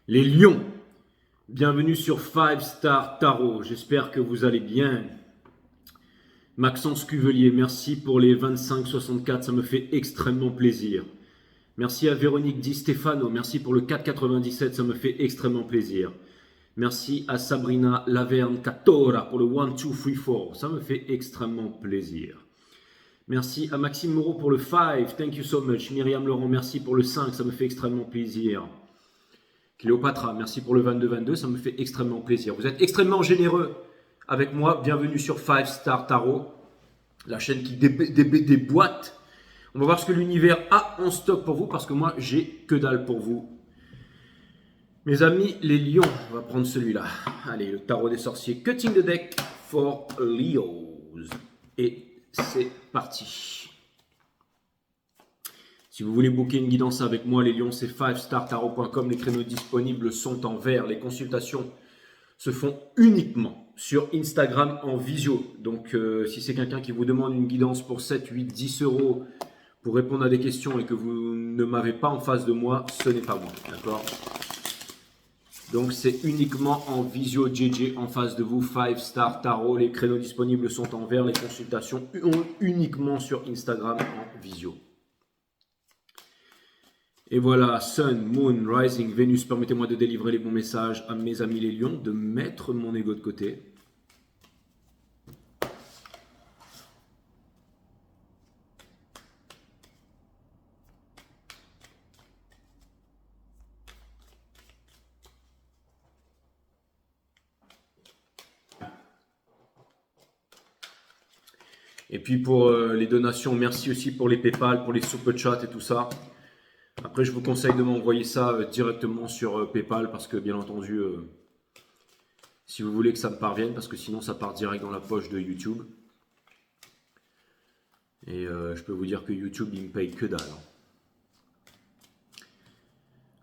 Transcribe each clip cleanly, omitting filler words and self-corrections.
Les lions, bienvenue sur 5 Star Tarot, j'espère que vous allez bien. Maxence Cuvelier, merci pour les 25,64, ça me fait extrêmement plaisir. Merci à Véronique Di Stefano, merci pour le 4,97, ça me fait extrêmement plaisir. Merci à Sabrina Laverne Catora pour le 1, 2, 3, 4, ça me fait extrêmement plaisir. Merci à Maxime Moreau pour le 5, thank you so much. Myriam Laurent, merci pour le 5, ça me fait extrêmement plaisir. Cléopatra, merci pour le 22-22, ça me fait extrêmement plaisir. Vous êtes extrêmement généreux avec moi. Bienvenue sur 5 Star Tarot, la chaîne qui déboîte. On va voir ce que l'univers a en stock pour vous parce que moi, j'ai que dalle pour vous. Mes amis, les lions, on va prendre celui-là. Allez, le tarot des sorciers. Cutting the deck for Leos. Et c'est parti. Si vous voulez booker une guidance avec moi, les lions, c'est 5startarot.com. Les créneaux disponibles sont en vert. Les consultations se font uniquement sur Instagram en visio. Donc, si c'est quelqu'un qui vous demande une guidance pour 7, 8, 10 euros pour répondre à des questions et que vous ne m'avez pas en face de moi, ce n'est pas moi. D'accord? Donc, c'est uniquement en visio JJ en face de vous. 5 Star Tarot. Les créneaux disponibles sont en vert. Les consultations uniquement sur Instagram en visio. Et voilà, Sun, Moon, Rising, Vénus, permettez-moi de délivrer les bons messages à mes amis les lions, de mettre mon ego de côté. Et puis pour les donations, merci aussi pour les PayPal, pour les super chats et tout ça. Après, je vous conseille de m'envoyer ça directement sur PayPal parce que, bien entendu, si vous voulez que ça me parvienne, parce que sinon, ça part direct dans la poche de YouTube. Et je peux vous dire que YouTube, il me paye que dalle.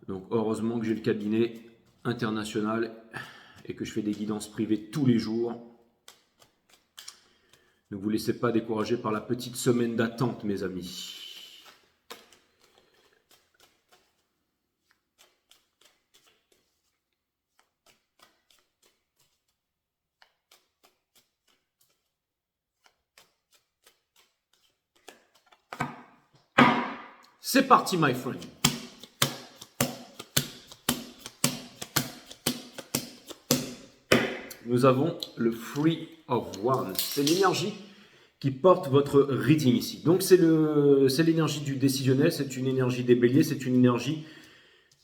Donc, heureusement que j'ai le cabinet international et que je fais des guidances privées tous les jours. Ne vous laissez pas décourager par la petite semaine d'attente, mes amis. C'est parti, my friend. Nous avons le Three of Wands. C'est l'énergie qui porte votre reading ici. Donc, c'est l'énergie du décisionnel, c'est une énergie des béliers, c'est une énergie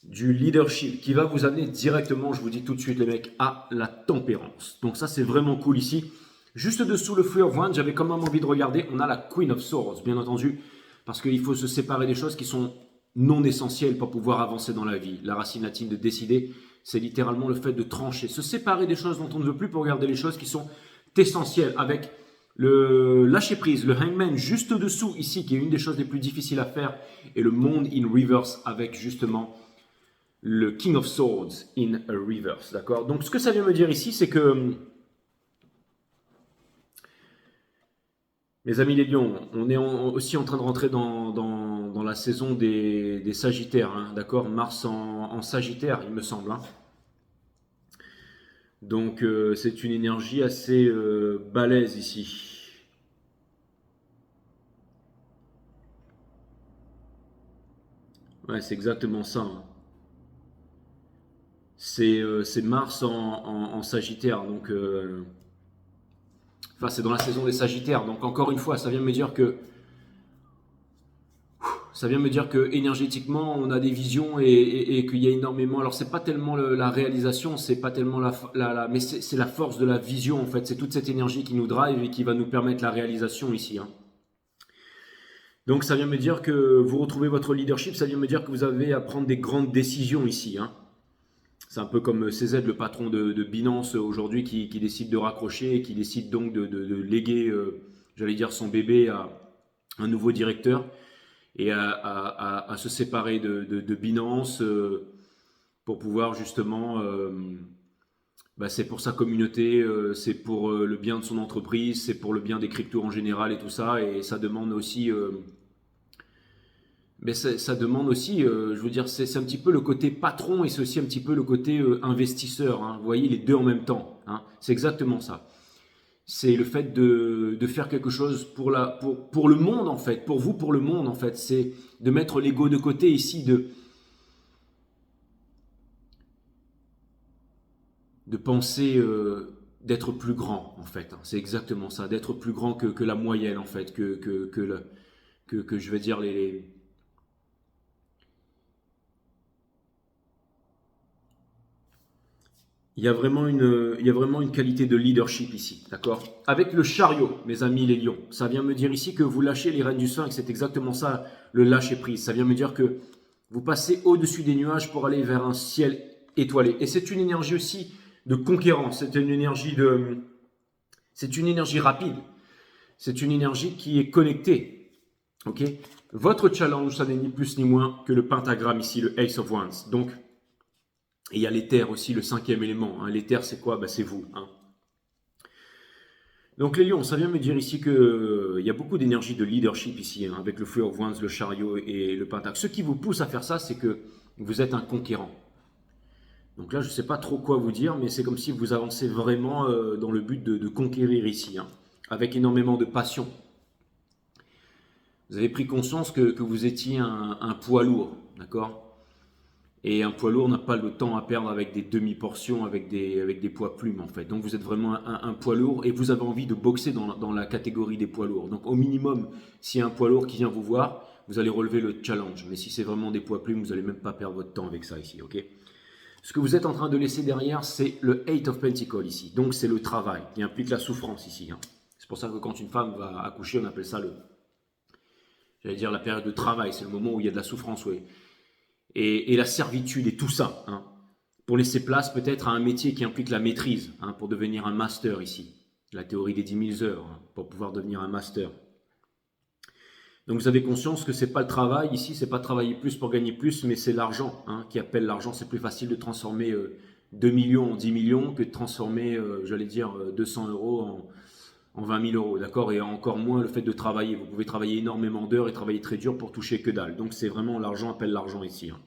du leadership qui va vous amener directement, je vous dis tout de suite les mecs, à la tempérance. Donc ça, c'est vraiment cool ici. Juste dessous le Three of Wands, j'avais quand même envie de regarder, on a la Queen of Swords, bien entendu, parce qu'il faut se séparer des choses qui sont non essentielles pour pouvoir avancer dans la vie. La racine latine de décider, c'est littéralement le fait de trancher, se séparer des choses dont on ne veut plus pour regarder les choses qui sont essentielles, avec le lâcher prise, le hangman juste dessous ici, qui est une des choses les plus difficiles à faire, et le monde in reverse avec justement le King of Swords in reverse, d'accord? Donc ce que ça vient me dire ici, c'est que, mes amis les lions, on est aussi en train de rentrer dans la saison des Sagittaires, hein, d'accord? Mars en Sagittaire, il me semble. Hein. Donc c'est une énergie assez balèze ici. Ouais, c'est exactement ça. Hein. C'est Mars en Sagittaire, donc enfin c'est dans la saison des Sagittaires. Donc encore une fois, ça vient me dire que énergétiquement on a des visions et qu'il y a énormément. Alors c'est pas tellement la réalisation, c'est pas tellement mais c'est la force de la vision en fait. C'est toute cette énergie qui nous drive et qui va nous permettre la réalisation ici. Hein. Donc ça vient me dire que vous retrouvez votre leadership, ça vient me dire que vous avez à prendre des grandes décisions ici. Hein. C'est un peu comme CZ, le patron de Binance aujourd'hui, qui décide de raccrocher et qui décide donc de léguer, j'allais dire, son bébé à un nouveau directeur et à se séparer de Binance pour pouvoir justement, c'est pour sa communauté, c'est pour le bien de son entreprise, c'est pour le bien des cryptos en général et tout ça. Et ça demande aussi Mais ça demande aussi, je veux dire, c'est un petit peu le côté patron et c'est aussi un petit peu le côté investisseur, hein. Vous voyez, les deux en même temps, hein. C'est exactement ça. C'est le fait de faire quelque chose pour le monde, en fait. Pour vous, pour le monde, en fait. C'est de mettre l'ego de côté ici, de penser d'être plus grand, en fait, hein. C'est exactement ça. D'être plus grand que la moyenne, en fait. Que je vais dire il y a vraiment une qualité de leadership ici, d'accord? Avec le chariot, mes amis les lions, ça vient me dire ici que vous lâchez les rênes du sphinx, c'est exactement ça, le lâcher prise. Ça vient me dire que vous passez au-dessus des nuages pour aller vers un ciel étoilé. Et c'est une énergie aussi de conquérant, c'est une énergie rapide, c'est une énergie qui est connectée, ok? Votre challenge, ça n'est ni plus ni moins que le pentagramme ici, le Ace of Wands. Donc, et il y a l'éther aussi, le cinquième élément, hein. L'éther, c'est quoi? C'est vous, hein. Donc les lions, ça vient me dire ici qu'il y a beaucoup d'énergie de leadership ici, hein, avec le Three of Wands, le chariot et le pentacle. Ce qui vous pousse à faire ça, c'est que vous êtes un conquérant. Donc là, je ne sais pas trop quoi vous dire, mais c'est comme si vous avancez vraiment dans le but de conquérir ici, hein, avec énormément de passion. Vous avez pris conscience que vous étiez un poids lourd, d'accord? Et un poids lourd n'a pas le temps à perdre avec des demi-portions, avec des poids plumes en fait. Donc vous êtes vraiment un poids lourd et vous avez envie de boxer dans la catégorie des poids lourds. Donc au minimum, s'il y a un poids lourd qui vient vous voir, vous allez relever le challenge. Mais si c'est vraiment des poids plumes, vous n'allez même pas perdre votre temps avec ça ici, ok? Ce que vous êtes en train de laisser derrière, c'est le Eight of Pentacles ici. Donc c'est le travail qui implique la souffrance ici, hein. C'est pour ça que quand une femme va accoucher, on appelle ça j'allais dire la période de travail. C'est le moment où il y a de la souffrance, oui, et la servitude et tout ça, hein, pour laisser place peut-être à un métier qui implique la maîtrise, hein, pour devenir un master ici. La théorie des 10 000 heures, hein, pour pouvoir devenir un master. Donc vous avez conscience que c'est pas le travail ici, c'est pas travailler plus pour gagner plus, mais c'est l'argent, hein, qui appelle l'argent. C'est plus facile de transformer 2 millions en 10 millions que de transformer, j'allais dire, 200 euros en 20 000 euros, d'accord? Et encore moins le fait de travailler. Vous pouvez travailler énormément d'heures et travailler très dur pour toucher que dalle. Donc c'est vraiment l'argent appelle l'argent ici, hein.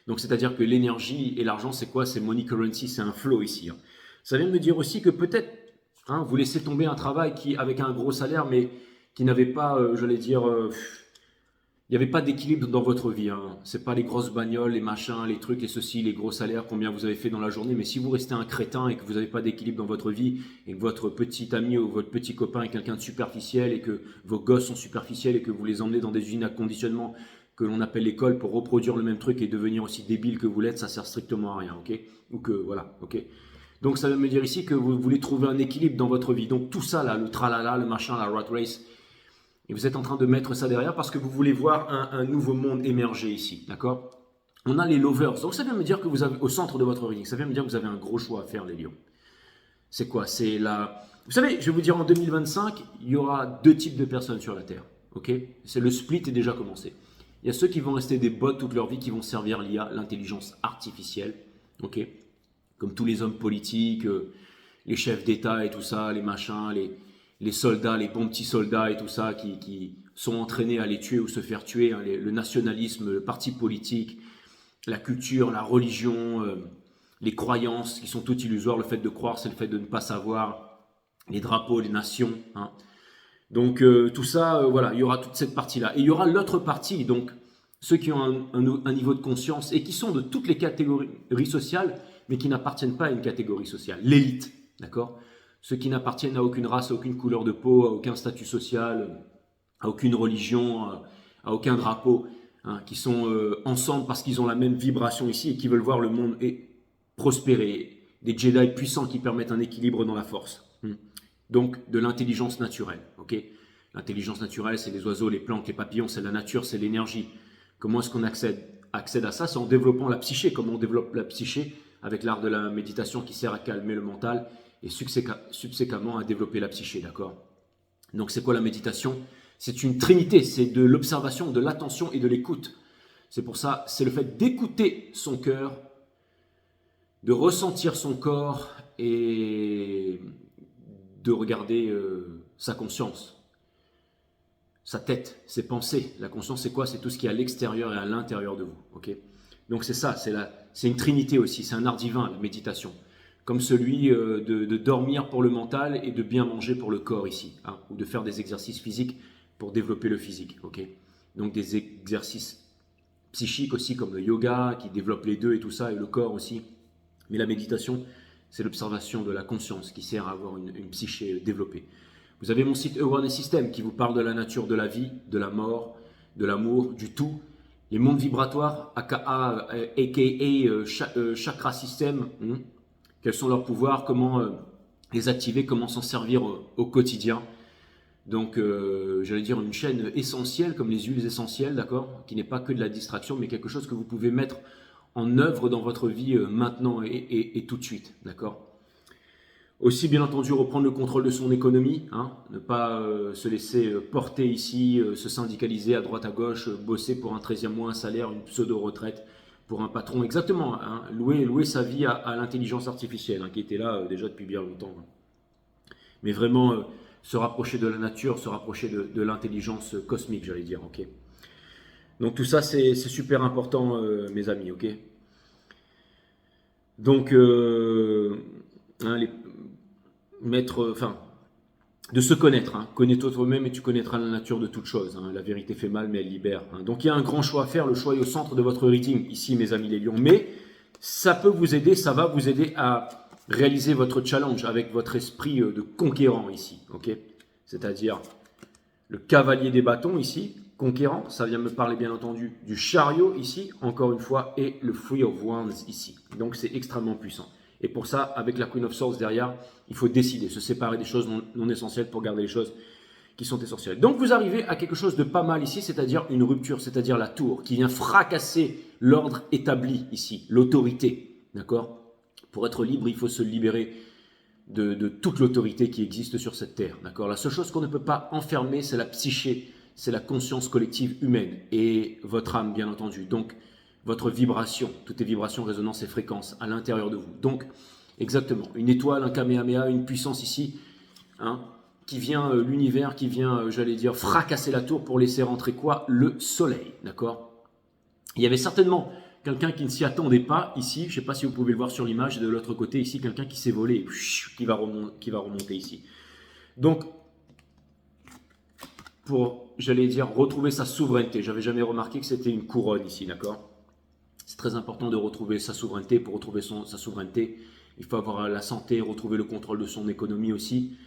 Donc c'est-à-dire que l'énergie et l'argent, c'est quoi? C'est money currency, c'est un flow ici, hein. Ça vient de me dire aussi que peut-être, hein, vous laissez tomber un travail avec un gros salaire, mais qui n'avait pas, j'allais dire, il n'y avait pas d'équilibre dans votre vie, hein. C'est pas les grosses bagnoles, les machins, les trucs, les ceci, les gros salaires, combien vous avez fait dans la journée. Mais si vous restez un crétin et que vous n'avez pas d'équilibre dans votre vie et que votre petit ami ou votre petit copain est quelqu'un de superficiel et que vos gosses sont superficiels et que vous les emmenez dans des usines à conditionnement que l'on appelle l'école pour reproduire le même truc et devenir aussi débile que vous l'êtes, ça sert strictement à rien, ok? Ou que, voilà, ok? Donc ça veut me dire ici que vous voulez trouver un équilibre dans votre vie. Donc tout ça là, le tralala, le machin, la rat race, et vous êtes en train de mettre ça derrière parce que vous voulez voir un nouveau monde émerger ici, d'accord? On a les lovers. Donc ça vient me dire que vous avez, au centre de votre reading, ça vient me dire que vous avez un gros choix à faire, les lions. C'est quoi? C'est la... Vous savez, je vais vous dire, en 2025, il y aura deux types de personnes sur la Terre, ok? C'est le split est déjà commencé. Il y a ceux qui vont rester des bots toute leur vie, qui vont servir l'IA, l'intelligence artificielle, ok? Comme tous les hommes politiques, les chefs d'État et tout ça, les machins, les soldats, les bons petits soldats et tout ça qui sont entraînés à les tuer ou se faire tuer, hein, le nationalisme, le parti politique, la culture, la religion, les croyances qui sont toutes illusoires. Le fait de croire, c'est le fait de ne pas savoir, les drapeaux, les nations, hein. Donc tout ça, voilà, il y aura toute cette partie-là. Et il y aura l'autre partie, donc ceux qui ont un niveau de conscience et qui sont de toutes les catégories sociales, mais qui n'appartiennent pas à une catégorie sociale, l'élite, d'accord? Ceux qui n'appartiennent à aucune race, à aucune couleur de peau, à aucun statut social, à aucune religion, à aucun drapeau, hein, qui sont ensemble parce qu'ils ont la même vibration ici et qui veulent voir le monde prospérer. Des Jedi puissants qui permettent un équilibre dans la force. Donc de l'intelligence naturelle, ok? L'intelligence naturelle, c'est les oiseaux, les plantes, les papillons, c'est la nature, c'est l'énergie. Comment est-ce qu'on accède à ça? C'est en développant la psyché. Comment on développe la psyché? Avec l'art de la méditation qui sert à calmer le mental et subséquemment à développer la psyché, d'accord? Donc c'est quoi la méditation? C'est une trinité, c'est de l'observation, de l'attention et de l'écoute. C'est pour ça, c'est le fait d'écouter son cœur, de ressentir son corps et de regarder sa conscience. sa tête, ses pensées. La conscience, c'est quoi? C'est tout ce qui est à l'extérieur et à l'intérieur de vous. Ok? Donc c'est ça, c'est une trinité aussi, c'est un art divin, la méditation. Comme celui de dormir pour le mental et de bien manger pour le corps ici, hein, ou de faire des exercices physiques pour développer le physique. Ok? Donc des exercices psychiques aussi, comme le yoga, qui développe les deux et tout ça, et le corps aussi. Mais la méditation, c'est l'observation de la conscience qui sert à avoir une psyché développée. Vous avez mon site Awareness System qui vous parle de la nature de la vie, de la mort, de l'amour, du tout. Les mondes vibratoires, aka chakra system, quels sont leurs pouvoirs, comment les activer, comment s'en servir au quotidien. Donc, j'allais dire une chaîne essentielle, comme les huiles essentielles, d'accord, qui n'est pas que de la distraction, mais quelque chose que vous pouvez mettre en œuvre dans votre vie maintenant et tout de suite, d'accord. Aussi, bien entendu, reprendre le contrôle de son économie, hein, ne pas se laisser porter ici, se syndicaliser à droite à gauche, bosser pour un 13e mois, un salaire, une pseudo-retraite pour un patron. Exactement, hein, louer sa vie à l'intelligence artificielle, hein, qui était là déjà depuis bien longtemps. Hein. Mais vraiment se rapprocher de la nature, se rapprocher de l'intelligence cosmique, j'allais dire. Ok. Donc tout ça, c'est super important, mes amis. Ok. Donc, hein, de se connaître. Hein. Connais-toi toi-même et tu connaîtras la nature de toute chose. Hein. La vérité fait mal, mais elle libère. Hein. Donc il y a un grand choix à faire. Le choix est au centre de votre reading, ici, mes amis les lions. Mais ça peut vous aider, ça va vous aider à réaliser votre challenge avec votre esprit de conquérant ici. Okay, c'est-à-dire le cavalier des bâtons ici, conquérant. Ça vient me parler bien entendu du chariot ici, encore une fois, et le Three of Wands ici. Donc c'est extrêmement puissant. Et pour ça, avec la Queen of Swords derrière, il faut décider, se séparer des choses non essentielles pour garder les choses qui sont essentielles. Donc vous arrivez à quelque chose de pas mal ici, c'est-à-dire une rupture, c'est-à-dire la tour, qui vient fracasser l'ordre établi ici, l'autorité. D'accord? Pour être libre, il faut se libérer de toute l'autorité qui existe sur cette terre. D'accord? La seule chose qu'on ne peut pas enfermer, c'est la psyché, c'est la conscience collective humaine et votre âme, bien entendu. Donc, votre vibration, toutes les vibrations, résonances et fréquences à l'intérieur de vous. Donc, exactement, une étoile, un kamehameha, une puissance ici, hein, qui vient, l'univers, qui vient, j'allais dire, fracasser la tour pour laisser rentrer quoi? Le soleil, d'accord? Il y avait certainement quelqu'un qui ne s'y attendait pas ici, je ne sais pas si vous pouvez le voir sur l'image, de l'autre côté ici, quelqu'un qui s'est volé, qui va remonter ici. Donc, pour, j'allais dire, retrouver sa souveraineté, j'avais jamais remarqué que c'était une couronne ici, d'accord? C'est très important de retrouver sa souveraineté. Pour retrouver sa souveraineté, il faut avoir la santé, retrouver le contrôle de son économie aussi.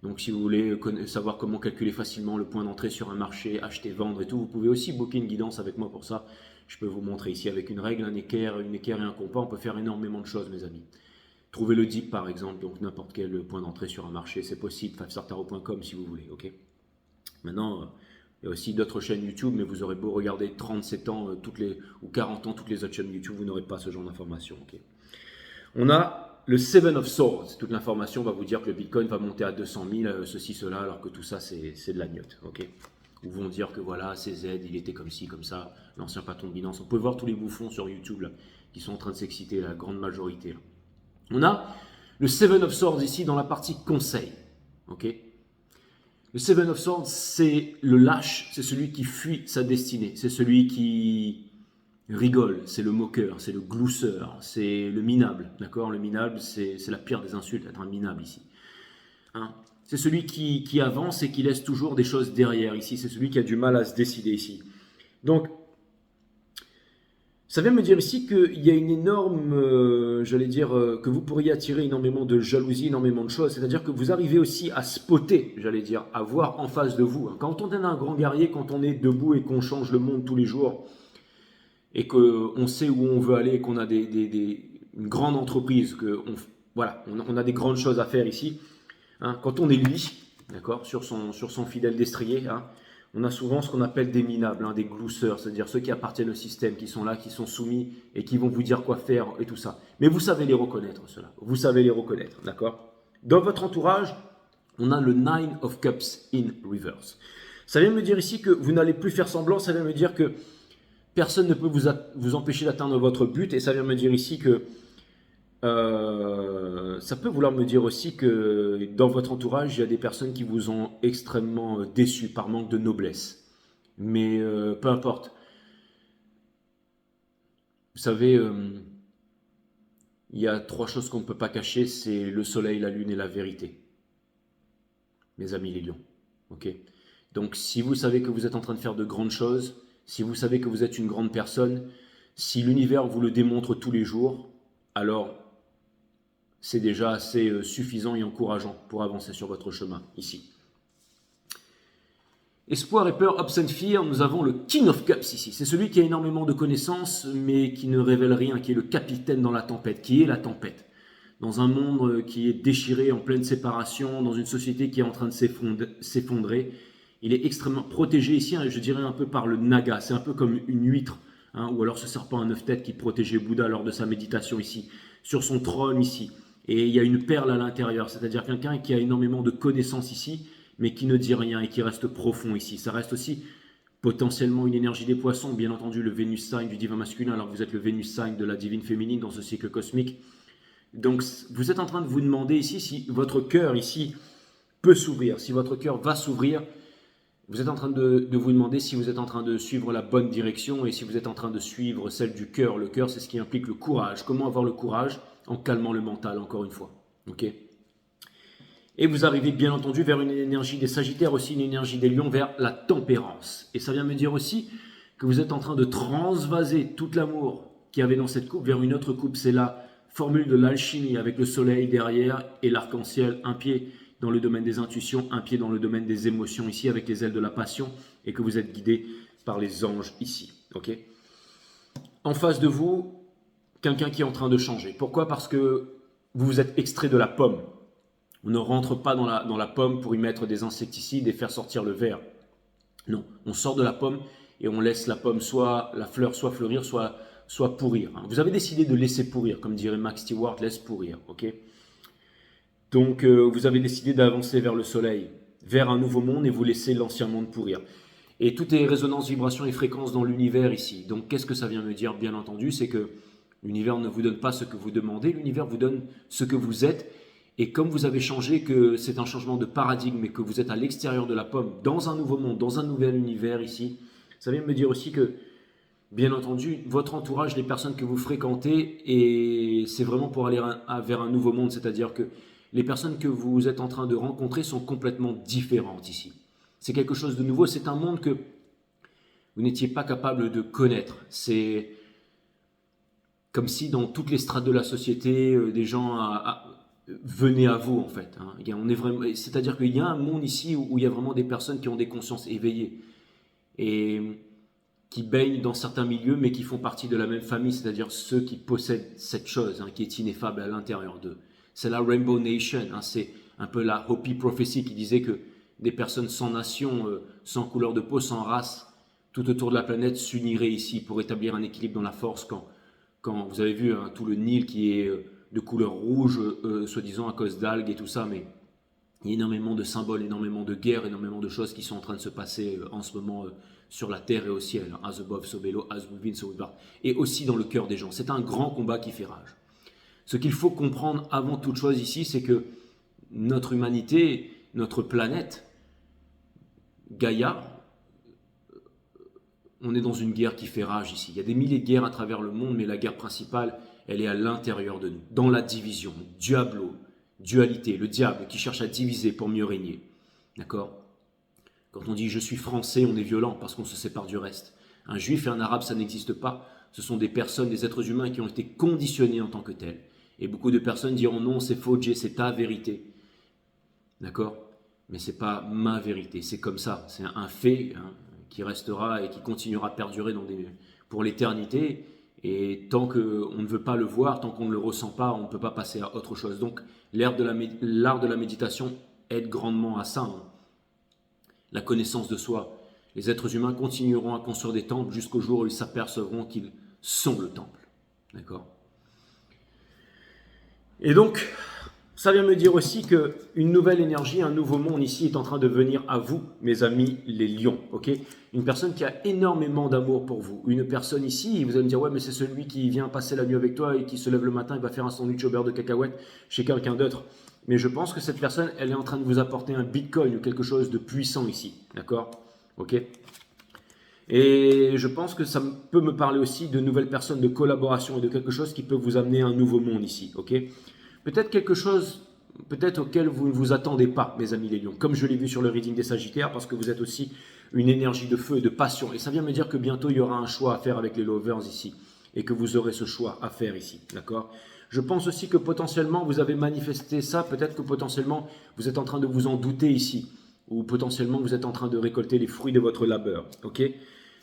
Donc si vous voulez savoir comment calculer facilement le point d'entrée sur un marché, acheter, vendre et tout, vous pouvez aussi booker une guidance avec moi pour ça. Je peux vous montrer ici avec une règle, un équerre et un compas, on peut faire énormément de choses, mes amis. Trouver le dip par exemple, donc n'importe quel point d'entrée sur un marché, c'est possible, fivestartarot.com si vous voulez, ok. Maintenant, il y a aussi d'autres chaînes YouTube, mais vous aurez beau regarder 37 ans ou 40 ans toutes les autres chaînes YouTube, vous n'aurez pas ce genre d'informations. Okay. On a le Seven of Swords. Toute l'information va vous dire que le Bitcoin va monter à 200 000, ceci, cela, alors que tout ça, c'est de la gnôtte. Okay. Ou vont dire que voilà, CZ, il était comme ci, comme ça, l'ancien patron de Binance. On peut voir tous les bouffons sur YouTube là, qui sont en train de s'exciter, la grande majorité. Là. On a le Seven of Swords ici dans la partie conseil. Ok. Le Seven of Swords, c'est le lâche, c'est celui qui fuit sa destinée, c'est celui qui rigole, c'est le moqueur, c'est le glousseur, c'est le minable, d'accord? Le minable, c'est la pire des insultes, être un minable ici. Hein? C'est celui qui avance et qui laisse toujours des choses derrière ici, c'est celui qui a du mal à se décider ici. Donc, ça vient me dire ici qu'il y a une énorme, j'allais dire, que vous pourriez attirer énormément de jalousie, énormément de choses. C'est-à-dire que vous arrivez aussi à spotter, j'allais dire, à voir en face de vous. Quand on est un grand guerrier, quand on est debout et qu'on change le monde tous les jours, et qu'on sait où on veut aller, qu'on a une grande entreprise, voilà, on a des grandes choses à faire ici. Hein, quand on est lui, d'accord, sur son fidèle destrier, hein, on a souvent ce qu'on appelle des minables, hein, des glousseurs, c'est-à-dire ceux qui appartiennent au système, qui sont là, qui sont soumis et qui vont vous dire quoi faire et tout ça. Mais vous savez les reconnaître, ceux-là. Vous savez les reconnaître, d'accord? Dans votre entourage, on a le Nine of Cups in reverse. Ça vient me dire ici que vous n'allez plus faire semblant, ça vient me dire que personne ne peut vous empêcher d'atteindre votre but et ça vient me dire ici que Ça peut vouloir me dire aussi que dans votre entourage, il y a des personnes qui vous ont extrêmement déçu par manque de noblesse. Mais peu importe. Vous savez, il y a trois choses qu'on ne peut pas cacher, c'est le soleil, la lune et la vérité. Mes amis les lions. Ok. Donc si vous savez que vous êtes en train de faire de grandes choses, si vous savez que vous êtes une grande personne, si l'univers vous le démontre tous les jours, alors c'est déjà assez suffisant et encourageant pour avancer sur votre chemin ici. Espoir et peur, hopes and fear, nous avons le King of Cups ici. C'est celui qui a énormément de connaissances, mais qui ne révèle rien, qui est le capitaine dans la tempête, qui est la tempête. Dans un monde qui est déchiré, en pleine séparation, dans une société qui est en train de s'effondrer, il est extrêmement protégé ici, hein, je dirais un peu par le naga. C'est un peu comme une huître, hein, ou alors ce serpent à 9 têtes qui protégeait Bouddha lors de sa méditation ici, sur son trône ici. Et il y a une perle à l'intérieur, c'est-à-dire quelqu'un qui a énormément de connaissances ici, mais qui ne dit rien et qui reste profond ici. Ça reste aussi potentiellement une énergie des poissons, bien entendu le Vénus sign du divin masculin, alors que vous êtes le Vénus sign de la divine féminine dans ce cycle cosmique. Donc vous êtes en train de vous demander ici si votre cœur ici peut s'ouvrir, si votre cœur va s'ouvrir. Vous êtes en train de vous demander si vous êtes en train de suivre la bonne direction et si vous êtes en train de suivre celle du cœur. Le cœur, c'est ce qui implique le courage. Comment avoir le courage? En calmant le mental, encore une fois. Ok. Et vous arrivez bien entendu vers une énergie des Sagittaires, aussi une énergie des Lions, vers la tempérance. Et ça vient me dire aussi que vous êtes en train de transvaser tout l'amour qu'il y avait dans cette coupe vers une autre coupe. C'est la formule de l'alchimie avec le soleil derrière et l'arc-en-ciel, un pied dans le domaine des intuitions, un pied dans le domaine des émotions ici avec les ailes de la passion et que vous êtes guidé par les anges ici. Ok. En face de vous, quelqu'un qui est en train de changer. Pourquoi? Parce que vous vous êtes extrait de la pomme. On ne rentre pas dans la pomme pour y mettre des insecticides et faire sortir le ver. Non, on sort de la pomme et on laisse la pomme, soit la fleur, soit fleurir, soit pourrir. Vous avez décidé de laisser pourrir, comme dirait Max Stewart, laisse pourrir. Ok. Donc vous avez décidé d'avancer vers le soleil, vers un nouveau monde et vous laissez l'ancien monde pourrir. Et tout est résonance, vibration et fréquence dans l'univers ici. Donc qu'est-ce que ça vient me dire? Bien entendu, c'est que l'univers ne vous donne pas ce que vous demandez, l'univers vous donne ce que vous êtes. Et comme vous avez changé, que c'est un changement de paradigme et que vous êtes à l'extérieur de la pomme, dans un nouveau monde, dans un nouvel univers ici, ça vient me dire aussi que, bien entendu, votre entourage, les personnes que vous fréquentez, et c'est vraiment pour aller vers un nouveau monde, c'est-à-dire que les personnes que vous êtes en train de rencontrer sont complètement différentes ici. C'est quelque chose de nouveau, c'est un monde que vous n'étiez pas capable de connaître. C'est comme si dans toutes les strates de la société, des gens venaient à vous en fait. Hein. On est vraiment, c'est-à-dire qu'il y a un monde ici où il y a vraiment des personnes qui ont des consciences éveillées et qui baignent dans certains milieux, mais qui font partie de la même famille, c'est-à-dire ceux qui possèdent cette chose qui est ineffable à l'intérieur d'eux. C'est la Rainbow Nation, c'est un peu la Hopi Prophecy qui disait que des personnes sans nation, sans couleur de peau, sans race, tout autour de la planète s'uniraient ici pour établir un équilibre dans la force quand vous avez vu tout le Nil qui est de couleur rouge, soi-disant à cause d'algues et tout ça, mais il y a énormément de symboles, énormément de guerres, énormément de choses qui sont en train de se passer en ce moment sur la terre et au ciel. As above, so below, as within, so without. Et aussi dans le cœur des gens. C'est un grand combat qui fait rage. Ce qu'il faut comprendre avant toute chose ici, c'est que notre humanité, notre planète, Gaïa, on est dans une guerre qui fait rage ici. Il y a des milliers de guerres à travers le monde, mais la guerre principale, elle est à l'intérieur de nous, dans la division, diablo, dualité, le diable qui cherche à diviser pour mieux régner. D'accord? Quand on dit je suis français, on est violent parce qu'on se sépare du reste. Un juif et un arabe, ça n'existe pas. Ce sont des personnes, des êtres humains qui ont été conditionnés en tant que tels. Et beaucoup de personnes diront non, c'est faux, Jay, c'est ta vérité. D'accord? Mais ce n'est pas ma vérité, c'est comme ça, c'est un fait qui restera et qui continuera à perdurer pour l'éternité. Et tant qu'on ne veut pas le voir, tant qu'on ne le ressent pas, on ne peut pas passer à autre chose. Donc l'art de la méditation aide grandement à ça. La connaissance de soi. Les êtres humains continueront à construire des temples jusqu'au jour où ils s'apercevront qu'ils sont le temple. D'accord? Et donc, Ça vient me dire aussi qu'une nouvelle énergie, un nouveau monde ici est en train de venir à vous, mes amis les lions. Ok, une personne qui a énormément d'amour pour vous. Une personne ici, vous allez me dire, ouais, mais c'est celui qui vient passer la nuit avec toi et qui se lève le matin et va faire un sandwich au beurre de cacahuète chez quelqu'un d'autre. Mais je pense que cette personne, elle est en train de vous apporter un bitcoin ou quelque chose de puissant ici. D'accord? Ok. Et je pense que ça peut me parler aussi de nouvelles personnes, de collaboration et de quelque chose qui peut vous amener à un nouveau monde ici. Ok? Peut-être quelque chose, peut-être auquel vous ne vous attendez pas, mes amis les lions, comme je l'ai vu sur le reading des Sagittaires, parce que vous êtes aussi une énergie de feu et de passion. Et ça vient me dire que bientôt, il y aura un choix à faire avec les lovers ici, et que vous aurez ce choix à faire ici, d'accord? Je pense aussi que potentiellement, vous avez manifesté ça, peut-être que potentiellement, vous êtes en train de vous en douter ici, ou potentiellement, vous êtes en train de récolter les fruits de votre labeur, ok?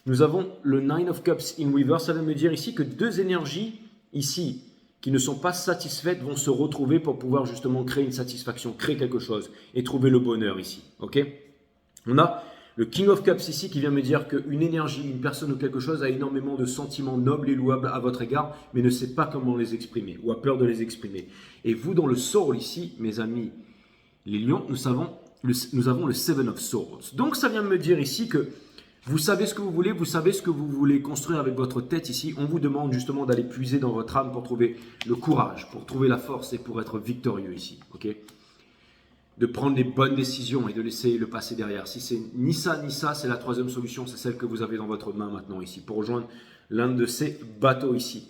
Nous avons le Nine of Cups in Reverse, ça veut me dire ici que deux énergies ici, qui ne sont pas satisfaites vont se retrouver pour pouvoir justement créer une satisfaction, créer quelque chose et trouver le bonheur ici. Ok? On a le King of Cups ici qui vient me dire qu'une énergie, une personne ou quelque chose a énormément de sentiments nobles et louables à votre égard, mais ne sait pas comment les exprimer ou a peur de les exprimer. Et vous, dans le Soul ici, mes amis, les lions, nous avons le Seven of Swords. Donc ça vient me dire ici que vous savez ce que vous voulez, vous savez ce que vous voulez construire avec votre tête ici. On vous demande justement d'aller puiser dans votre âme pour trouver le courage, pour trouver la force et pour être victorieux ici. Ok? De prendre les bonnes décisions et de laisser le passé derrière. Si c'est ni ça, c'est la troisième solution, c'est celle que vous avez dans votre main maintenant ici, pour rejoindre l'un de ces bateaux ici.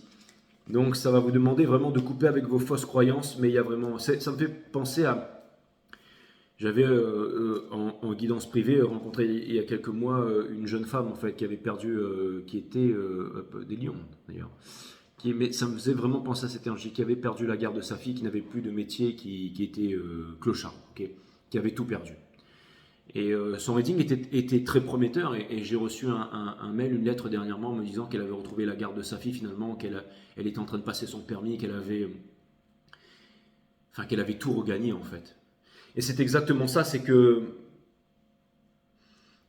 Donc ça va vous demander vraiment de couper avec vos fausses croyances, mais il y a vraiment, ça me fait penser à... J'avais en guidance privée rencontré il y a quelques mois une jeune femme en fait qui avait perdu, qui était des lions d'ailleurs, mais ça me faisait vraiment penser à cette énergie, qui avait perdu la garde de sa fille, qui n'avait plus de métier, qui était clochard, okay, qui avait tout perdu. Et son rating était très prometteur et j'ai reçu un mail, une lettre dernièrement me disant qu'elle avait retrouvé la garde de sa fille finalement, qu'elle était en train de passer son permis, qu'elle avait tout regagné en fait. Et c'est exactement ça, c'est que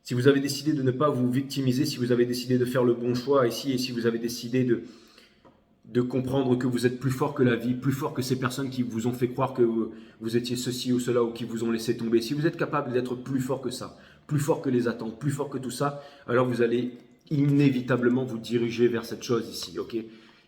si vous avez décidé de ne pas vous victimiser, si vous avez décidé de faire le bon choix ici, et si vous avez décidé de comprendre que vous êtes plus fort que la vie, plus fort que ces personnes qui vous ont fait croire que vous étiez ceci ou cela, ou qui vous ont laissé tomber, si vous êtes capable d'être plus fort que ça, plus fort que les attentes, plus fort que tout ça, alors vous allez inévitablement vous diriger vers cette chose ici, ok,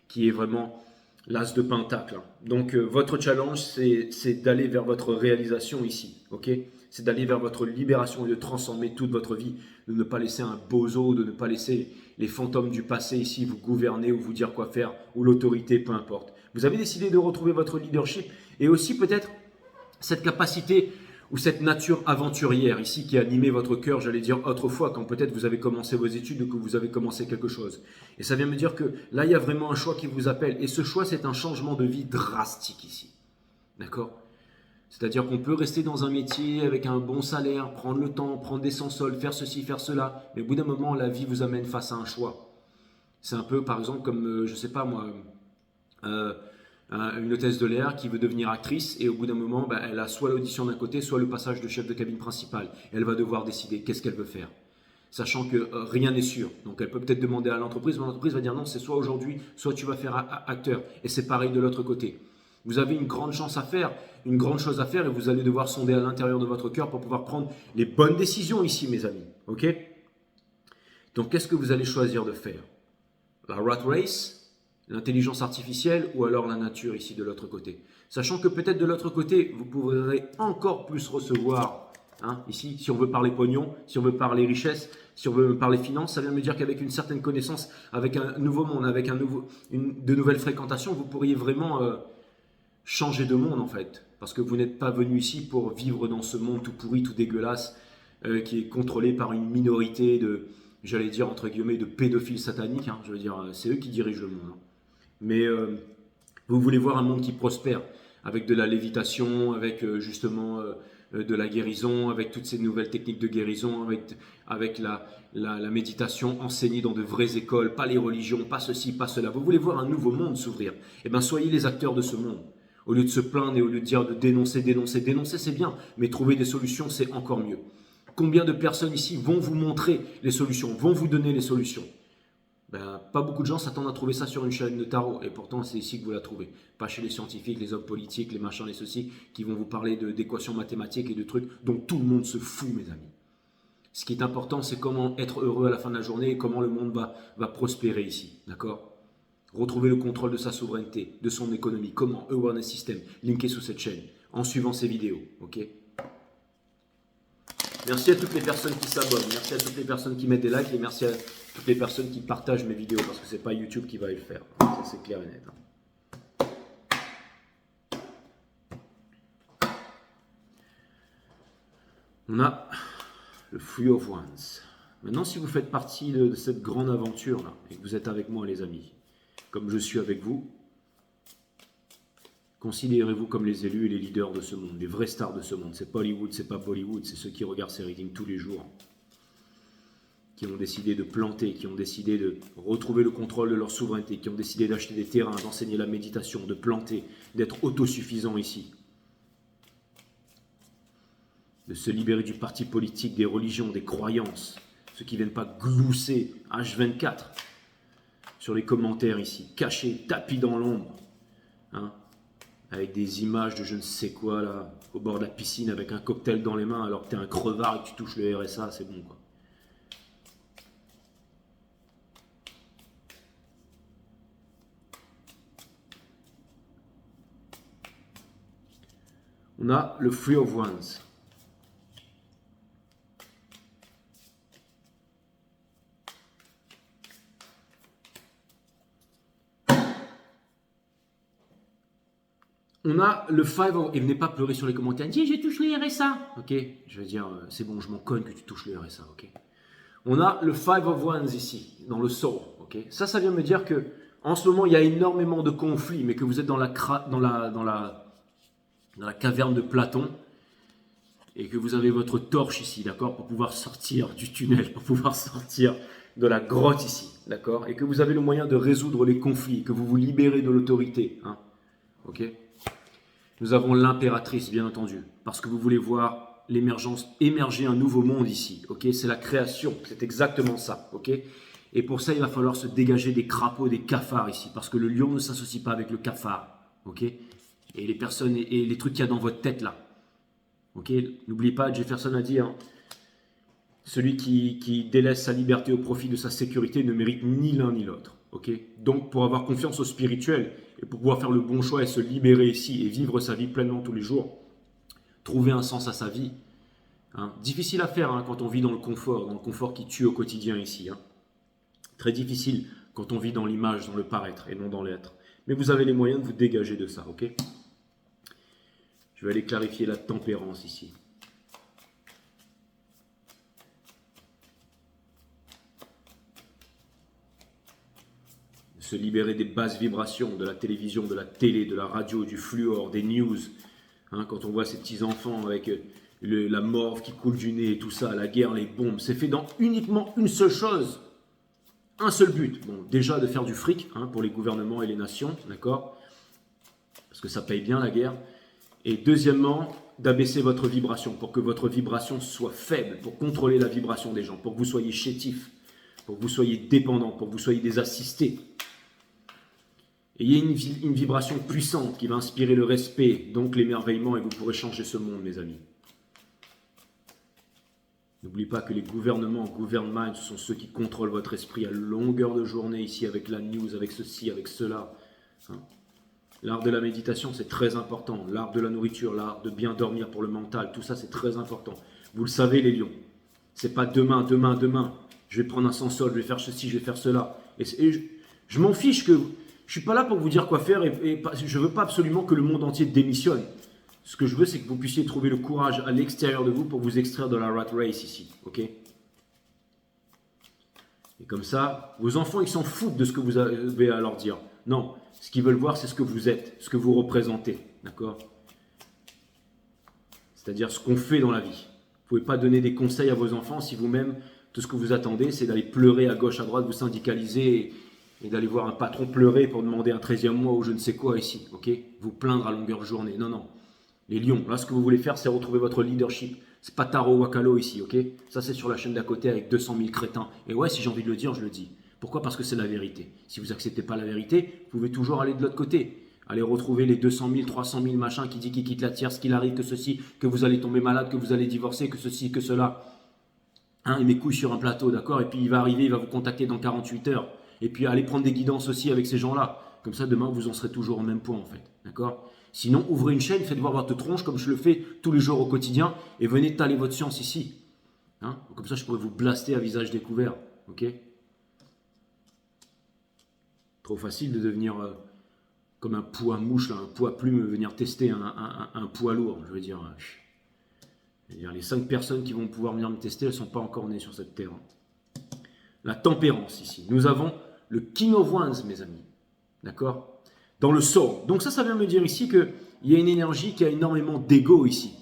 qui est vraiment... l'as de pentacle. Donc votre challenge, c'est d'aller vers votre réalisation ici, ok? C'est d'aller vers votre libération et de transformer toute votre vie, de ne pas laisser un bozo, de ne pas laisser les fantômes du passé ici vous gouverner ou vous dire quoi faire, ou l'autorité, peu importe. Vous avez décidé de retrouver votre leadership et aussi peut-être cette capacité ou cette nature aventurière ici qui a animé votre cœur, j'allais dire autrefois, quand peut-être vous avez commencé vos études ou que vous avez commencé quelque chose. Et ça vient me dire que là, il y a vraiment un choix qui vous appelle. Et ce choix, c'est un changement de vie drastique ici. D'accord? C'est-à-dire qu'on peut rester dans un métier avec un bon salaire, prendre le temps, prendre des sans-soldes, faire ceci, faire cela. Mais au bout d'un moment, la vie vous amène face à un choix. C'est un peu, par exemple, comme, je ne sais pas moi... une hôtesse de l'air qui veut devenir actrice et au bout d'un moment, elle a soit l'audition d'un côté, soit le passage de chef de cabine principal. Elle va devoir décider qu'est-ce qu'elle veut faire, sachant que rien n'est sûr. Donc elle peut peut-être demander à l'entreprise, mais l'entreprise va dire non, c'est soit aujourd'hui, soit tu vas faire acteur. Et c'est pareil de l'autre côté. Vous avez une grande chance à faire, une grande chose à faire et vous allez devoir sonder à l'intérieur de votre cœur pour pouvoir prendre les bonnes décisions ici, mes amis. Ok? Donc qu'est-ce que vous allez choisir de faire? La rat race, l'intelligence artificielle ou alors la nature ici de l'autre côté. Sachant que peut-être de l'autre côté, vous pourrez encore plus recevoir, ici, si on veut parler pognon, si on veut parler richesse, si on veut parler finance, ça vient me dire qu'avec une certaine connaissance, avec un nouveau monde, avec de nouvelles fréquentations, vous pourriez vraiment changer de monde en fait. Parce que vous n'êtes pas venu ici pour vivre dans ce monde tout pourri, tout dégueulasse, qui est contrôlé par une minorité de, j'allais dire entre guillemets, de pédophiles sataniques. Je veux dire, c'est eux qui dirigent le monde. Mais vous voulez voir un monde qui prospère, avec de la lévitation, avec justement de la guérison, avec toutes ces nouvelles techniques de guérison, avec la méditation enseignée dans de vraies écoles, pas les religions, pas ceci, pas cela. Vous voulez voir un nouveau monde s'ouvrir. Eh bien, soyez les acteurs de ce monde. Au lieu de se plaindre et au lieu de dire de dénoncer, c'est bien, mais trouver des solutions, c'est encore mieux. Combien de personnes ici vont vous montrer les solutions, vont vous donner les solutions? Ben, pas beaucoup de gens s'attendent à trouver ça sur une chaîne de tarot. Et pourtant, c'est ici que vous la trouvez. Pas chez les scientifiques, les hommes politiques, les machins, les ceci, qui vont vous parler d'équations mathématiques et de trucs dont tout le monde se fout, mes amis. Ce qui est important, c'est comment être heureux à la fin de la journée et comment le monde va prospérer ici. D'accord? Retrouver le contrôle de sa souveraineté, de son économie. Comment? Awareness System, linké sous cette chaîne, en suivant ces vidéos. Ok? Merci à toutes les personnes qui s'abonnent, merci à toutes les personnes qui mettent des likes et merci à toutes les personnes qui partagent mes vidéos parce que c'est pas YouTube qui va le faire. Ça c'est clair et net. On a le Three of Wands. Maintenant, si vous faites partie de cette grande aventure là et que vous êtes avec moi, les amis, comme je suis avec vous, considérez-vous comme les élus et les leaders de ce monde, les vrais stars de ce monde. C'est pas Hollywood, c'est pas Bollywood, c'est ceux qui regardent ces readings tous les jours, qui ont décidé de planter, qui ont décidé de retrouver le contrôle de leur souveraineté, qui ont décidé d'acheter des terrains, d'enseigner la méditation, de planter, d'être autosuffisants ici, de se libérer du parti politique, des religions, des croyances, ceux qui ne viennent pas glousser H24 sur les commentaires ici, cachés, tapis dans l'ombre, hein, avec des images de je ne sais quoi là, au bord de la piscine avec un cocktail dans les mains alors que tu es un crevard et que tu touches le RSA, c'est bon quoi. On a le Three of Wands. On a le Five of... Et venez pas pleurer sur les commentaires. Dis, je touche le RSA. Ok, je vais dire, c'est bon, je m'en cogne que tu touches le RSA. Ok. On a le Five of Wands ici, dans le soul. Ok. Ça vient me dire que en ce moment, il y a énormément de conflits, mais que vous êtes dans la caverne de Platon et que vous avez votre torche ici, d'accord, pour pouvoir sortir du tunnel, pour pouvoir sortir de la grotte ici, d'accord, et que vous avez le moyen de résoudre les conflits, que vous vous libérez de l'autorité. Hein. Ok. Nous avons l'impératrice, bien entendu, parce que vous voulez voir l'émergence, émerger un nouveau monde ici. Ok, c'est la création, c'est exactement ça. Ok, et pour ça, il va falloir se dégager des crapauds, des cafards ici, parce que le lion ne s'associe pas avec le cafard. Ok, et les personnes et les trucs qu'il y a dans votre tête là. Ok, n'oubliez pas, Jefferson a dit, hein, celui qui délaisse sa liberté au profit de sa sécurité ne mérite ni l'un ni l'autre. Okay, donc, pour avoir confiance au spirituel et pour pouvoir faire le bon choix et se libérer ici et vivre sa vie pleinement tous les jours, trouver un sens à sa vie, hein, difficile à faire hein, quand on vit dans le confort qui tue au quotidien ici. Hein. Très difficile quand on vit dans l'image, dans le paraître et non dans l'être. Mais vous avez les moyens de vous dégager de ça. Ok. Je vais aller clarifier la tempérance ici. Se libérer des basses vibrations, de la télévision, de la télé, de la radio, du fluor, des news. Hein, quand on voit ces petits enfants avec la morve qui coule du nez et tout ça, la guerre, les bombes, c'est fait dans uniquement une seule chose, un seul but. Bon, déjà de faire du fric hein, pour les gouvernements et les nations, d'accord, parce que ça paye bien la guerre. Et deuxièmement, d'abaisser votre vibration pour que votre vibration soit faible, pour contrôler la vibration des gens, pour que vous soyez chétifs, pour que vous soyez dépendants, pour que vous soyez des assistés. Ayez une vibration puissante qui va inspirer le respect, donc l'émerveillement, et vous pourrez changer ce monde, mes amis. N'oubliez pas que les gouvernements, government, ce sont ceux qui contrôlent votre esprit à longueur de journée, ici, avec la news, avec ceci, avec cela. Hein. L'art de la méditation, c'est très important. L'art de la nourriture, l'art de bien dormir pour le mental, tout ça, c'est très important. Vous le savez, les lions. C'est pas demain, je vais prendre un sans-sol, je vais faire ceci, je vais faire cela. Et je m'en fiche que... Je ne suis pas là pour vous dire quoi faire et je ne veux pas absolument que le monde entier démissionne. Ce que je veux, c'est que vous puissiez trouver le courage à l'extérieur de vous pour vous extraire de la rat race ici. Ok? Et comme ça, vos enfants, ils s'en foutent de ce que vous avez à leur dire. Non, ce qu'ils veulent voir, c'est ce que vous êtes, ce que vous représentez. D'accord? C'est-à-dire ce qu'on fait dans la vie. Vous ne pouvez pas donner des conseils à vos enfants si vous-même, tout ce que vous attendez, c'est d'aller pleurer à gauche, à droite, vous syndicaliser et d'aller voir un patron pleurer pour demander un 13e mois ou je ne sais quoi ici, ok? Vous plaindre à longueur de journée. Non, non. Les lions, là, ce que vous voulez faire, c'est retrouver votre leadership. C'est pas Taro Wakalo ici, ok? Ça, c'est sur la chaîne d'à côté avec 200 000 crétins. Et ouais, si j'ai envie de le dire, je le dis. Pourquoi? Parce que c'est la vérité. Si vous n'acceptez pas la vérité, vous pouvez toujours aller de l'autre côté. Aller retrouver les 200 000, 300 000 machins qui dit qu'il quitte la tierce, qu'il arrive, que ceci, que vous allez tomber malade, que vous allez divorcer, que ceci, que cela. Hein, et mes couilles sur un plateau, d'accord? Et puis il va arriver, il va vous contacter dans 48 heures. Et puis allez prendre des guidances aussi avec ces gens-là. Comme ça, demain, vous en serez toujours au même point, en fait. D'accord? Sinon, ouvrez une chaîne, faites voir votre tronche, comme je le fais tous les jours au quotidien, et venez taler votre science ici. Hein? Comme ça, je pourrais vous blaster à visage découvert. Ok? Trop facile de devenir comme un poids mouche, là, un poids plume, venir tester un poids lourd. Je veux dire, les 5 personnes qui vont pouvoir venir me tester, elles ne sont pas encore nées sur cette terre. La tempérance ici. Nous avons le King of Wands, mes amis. D'accord? Dans le soul. Donc ça vient me dire ici qu'il y a une énergie qui a énormément d'ego ici.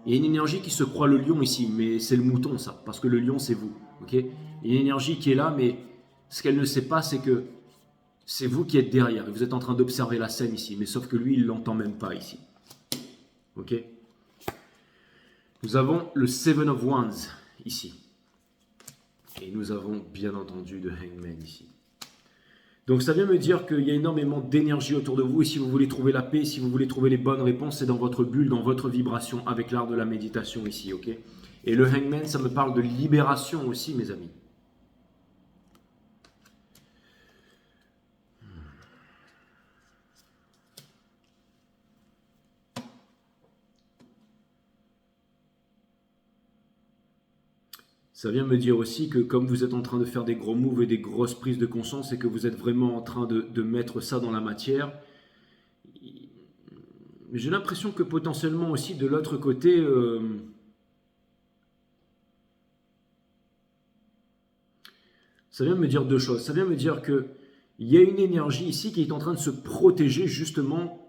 Il y a une énergie qui se croit le lion ici, mais c'est le mouton ça, parce que le lion c'est vous. Ok? Il y a une énergie qui est là, mais ce qu'elle ne sait pas, c'est que c'est vous qui êtes derrière. Et vous êtes en train d'observer la scène ici, mais sauf que lui, il ne l'entend même pas ici. Ok? Nous avons le Seven of Wands ici. Et nous avons bien entendu le Hangman ici. Donc ça vient me dire qu'il y a énormément d'énergie autour de vous et si vous voulez trouver la paix, si vous voulez trouver les bonnes réponses, c'est dans votre bulle, dans votre vibration avec l'art de la méditation ici, ok? Et le Hangman, ça me parle de libération aussi, mes amis. Ça vient me dire aussi que comme vous êtes en train de faire des gros moves et des grosses prises de conscience et que vous êtes vraiment en train de mettre ça dans la matière, j'ai l'impression que potentiellement aussi de l'autre côté, ça vient me dire 2 choses. Ça vient me dire qu'il y a une énergie ici qui est en train de se protéger justement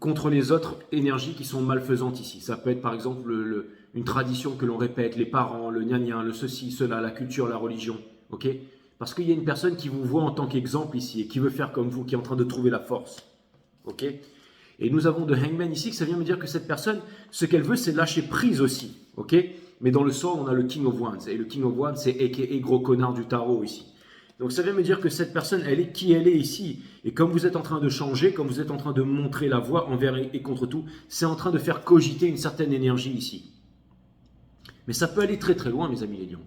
contre les autres énergies qui sont malfaisantes ici. Ça peut être par exemple une tradition que l'on répète, les parents, le gna-gna, le ceci, cela, la culture, la religion. Ok? Parce qu'il y a une personne qui vous voit en tant qu'exemple ici et qui veut faire comme vous, qui est en train de trouver la force. Ok? Et nous avons de Hangman ici, que ça vient me dire que cette personne, ce qu'elle veut, c'est lâcher prise aussi. Ok? Mais dans le sort, on a le King of Wands. Et le King of Wands, c'est a.k.a. gros connard du tarot ici. Donc ça vient me dire que cette personne, elle est qui elle est ici. Et comme vous êtes en train de changer, comme vous êtes en train de montrer la voie envers et contre tout, c'est en train de faire cogiter une certaine énergie ici. Mais ça peut aller très très loin, mes amis les lions.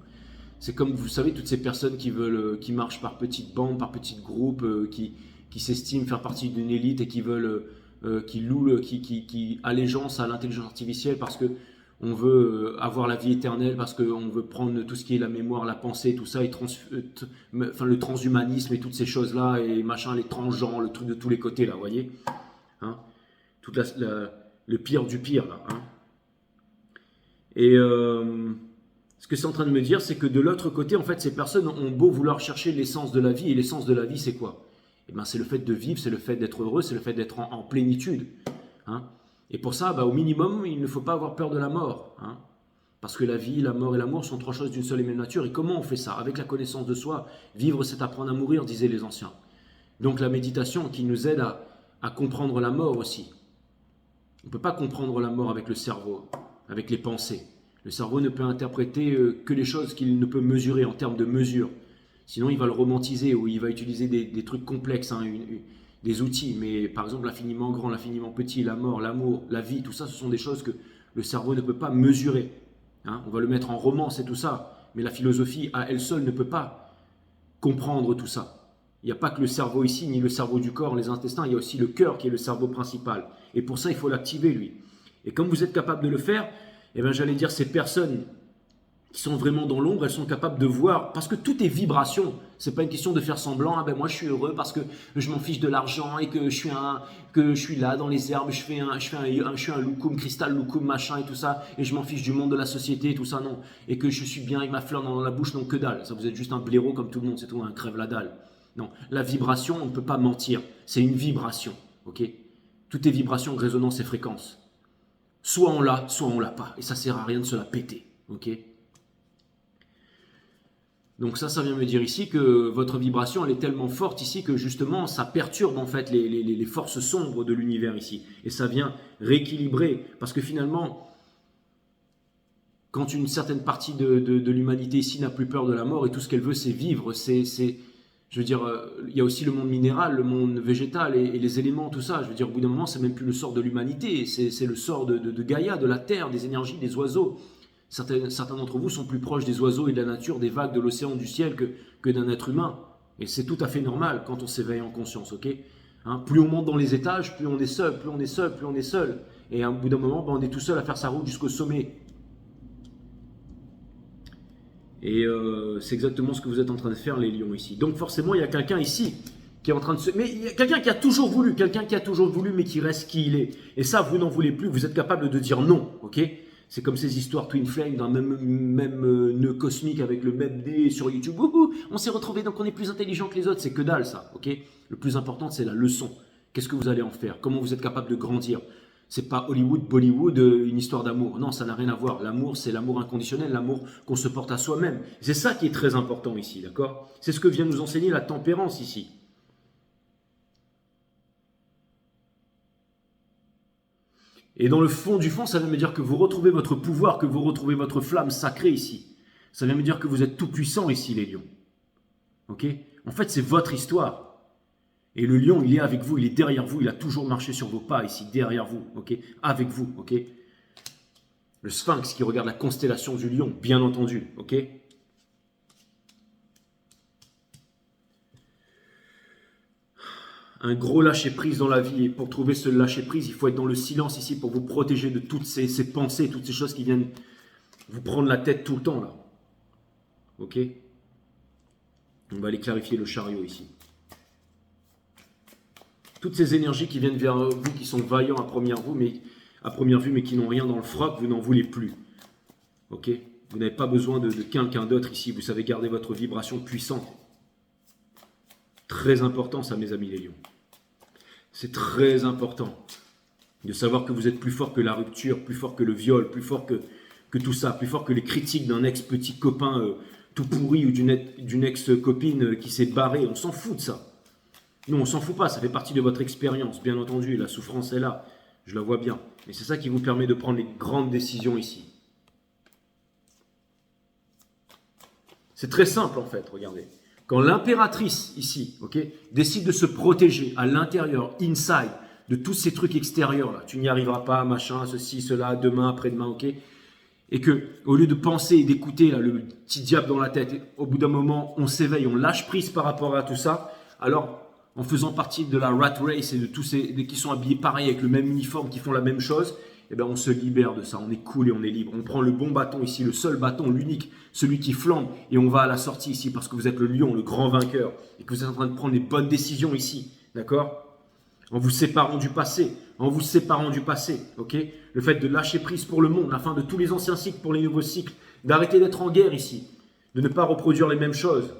C'est comme, vous savez, toutes ces personnes qui veulent, qui marchent par petites bandes, par petits groupes, qui s'estiment faire partie d'une élite et qui veulent, qui louent, qui allégeance à l'intelligence artificielle parce que on veut avoir la vie éternelle, parce qu'on veut prendre tout ce qui est la mémoire, la pensée, tout ça, et le transhumanisme et toutes ces choses-là, et machin, les transgenres, le truc de tous les côtés, là, vous voyez, hein, le pire du pire, là. Hein. Et ce que c'est en train de me dire, c'est que de l'autre côté, en fait, ces personnes ont beau vouloir chercher l'essence de la vie, et l'essence de la vie, c'est quoi? Eh ben, c'est le fait de vivre, c'est le fait d'être heureux, c'est le fait d'être en plénitude, hein. Et pour ça, au minimum, il ne faut pas avoir peur de la mort. Hein, parce que la vie, la mort et l'amour sont 3 choses d'une seule et même nature. Et comment on fait ça? Avec la connaissance de soi. Vivre, c'est apprendre à mourir, disaient les anciens. Donc la méditation qui nous aide à comprendre la mort aussi. On ne peut pas comprendre la mort avec le cerveau, avec les pensées. Le cerveau ne peut interpréter que les choses qu'il ne peut mesurer en termes de mesure. Sinon, il va le romantiser ou il va utiliser des trucs complexes, hein, des outils, mais par exemple l'infiniment grand, l'infiniment petit, la mort, l'amour, la vie, tout ça, ce sont des choses que le cerveau ne peut pas mesurer. Hein, on va le mettre en romance et tout ça, mais la philosophie à elle seule ne peut pas comprendre tout ça. Il n'y a pas que le cerveau ici, ni le cerveau du corps, les intestins, il y a aussi le cœur qui est le cerveau principal. Et pour ça, il faut l'activer, lui. Et comme vous êtes capable de le faire, eh bien, j'allais dire, ces personnes qui sont vraiment dans l'ombre, elles sont capables de voir, parce que tout est vibration. C'est pas une question de faire semblant, moi je suis heureux parce que je m'en fiche de l'argent et que je suis là dans les herbes, je suis un loukoum, cristal loukoum, machin et tout ça, et je m'en fiche du monde de la société et tout ça, non. Et que je suis bien avec ma fleur dans la bouche, non, que dalle. Ça, vous êtes juste un blaireau comme tout le monde, c'est tout, un crève la dalle. Non, la vibration, on ne peut pas mentir. C'est une vibration, ok? Tout est vibration, résonance et fréquence. Soit on l'a pas. Et ça sert à rien de se la péter, ok? Donc ça vient me dire ici que votre vibration, elle est tellement forte ici que justement, ça perturbe en fait les forces sombres de l'univers ici. Et ça vient rééquilibrer. Parce que finalement, quand une certaine partie de l'humanité ici n'a plus peur de la mort et tout ce qu'elle veut, c'est vivre. Je veux dire, il y a aussi le monde minéral, le monde végétal et les éléments, tout ça. Je veux dire, au bout d'un moment, c'est même plus le sort de l'humanité, c'est le sort de Gaïa, de la terre, des énergies, des oiseaux. Certains d'entre vous sont plus proches des oiseaux et de la nature, des vagues, de l'océan, du ciel que d'un être humain. Et c'est tout à fait normal quand on s'éveille en conscience, ok? Hein, plus on monte dans les étages, plus on est seul, plus on est seul, plus on est seul. Et au bout d'un moment, on est tout seul à faire sa route jusqu'au sommet. Et c'est exactement ce que vous êtes en train de faire, les lions, ici. Donc forcément, il y a quelqu'un ici qui est en train de se... Mais il y a quelqu'un qui a toujours voulu, mais qui reste qui il est. Et ça, vous n'en voulez plus, vous êtes capable de dire non, ok? C'est comme ces histoires Twin Flame d'un même nœud cosmique avec le même dé sur YouTube. On s'est retrouvés, donc on est plus intelligent que les autres. C'est que dalle, ça, ok? Le plus important, c'est la leçon. Qu'est-ce que vous allez en faire? Comment vous êtes capable de grandir? C'est pas Hollywood, Bollywood, une histoire d'amour. Non, ça n'a rien à voir. L'amour, c'est l'amour inconditionnel, l'amour qu'on se porte à soi-même. C'est ça qui est très important ici, d'accord? C'est ce que vient nous enseigner la tempérance ici. Et dans le fond du fond, ça veut me dire que vous retrouvez votre pouvoir, que vous retrouvez votre flamme sacrée ici. Ça veut me dire que vous êtes tout puissant ici, les lions. Ok? En fait, c'est votre histoire. Et le lion, il est avec vous, il est derrière vous, il a toujours marché sur vos pas ici, derrière vous, ok? Avec vous, ok? Le sphinx qui regarde la constellation du lion, bien entendu, ok? Un gros lâcher-prise dans la vie, et pour trouver ce lâcher-prise, il faut être dans le silence ici pour vous protéger de toutes ces pensées, toutes ces choses qui viennent vous prendre la tête tout le temps, là. Ok? On va aller clarifier le chariot ici. Toutes ces énergies qui viennent vers vous, qui sont vaillants à première vue, mais qui n'ont rien dans le froc, vous n'en voulez plus. Ok? Vous n'avez pas besoin de quelqu'un d'autre ici. Vous savez garder votre vibration puissante. Très important ça, mes amis les lions. C'est très important de savoir que vous êtes plus fort que la rupture, plus fort que le viol, plus fort que tout ça, plus fort que les critiques d'un ex-petit copain tout pourri ou d'une ex-copine qui s'est barrée. On s'en fout de ça. Non, on s'en fout pas, ça fait partie de votre expérience, bien entendu, la souffrance est là, je la vois bien. Mais c'est ça qui vous permet de prendre les grandes décisions ici. C'est très simple en fait, regardez. Quand l'impératrice ici, ok, décide de se protéger à l'intérieur, inside, de tous ces trucs extérieurs là, tu n'y arriveras pas, machin, ceci, cela, demain, après-demain, ok, et que au lieu de penser et d'écouter le petit diable dans la tête, au bout d'un moment, on s'éveille, on lâche prise par rapport à tout ça, alors en faisant partie de la rat race et de tous ces qui sont habillés pareil avec le même uniforme, qui font la même chose, eh bien on se libère de ça, on est cool et on est libre. On prend le bon bâton ici, le seul bâton, l'unique, celui qui flambe, et on va à la sortie ici parce que vous êtes le lion, le grand vainqueur, et que vous êtes en train de prendre les bonnes décisions ici, d'accord? En vous séparant du passé, ok? Le fait de lâcher prise pour le monde, la fin de tous les anciens cycles pour les nouveaux cycles, d'arrêter d'être en guerre ici, de ne pas reproduire les mêmes choses.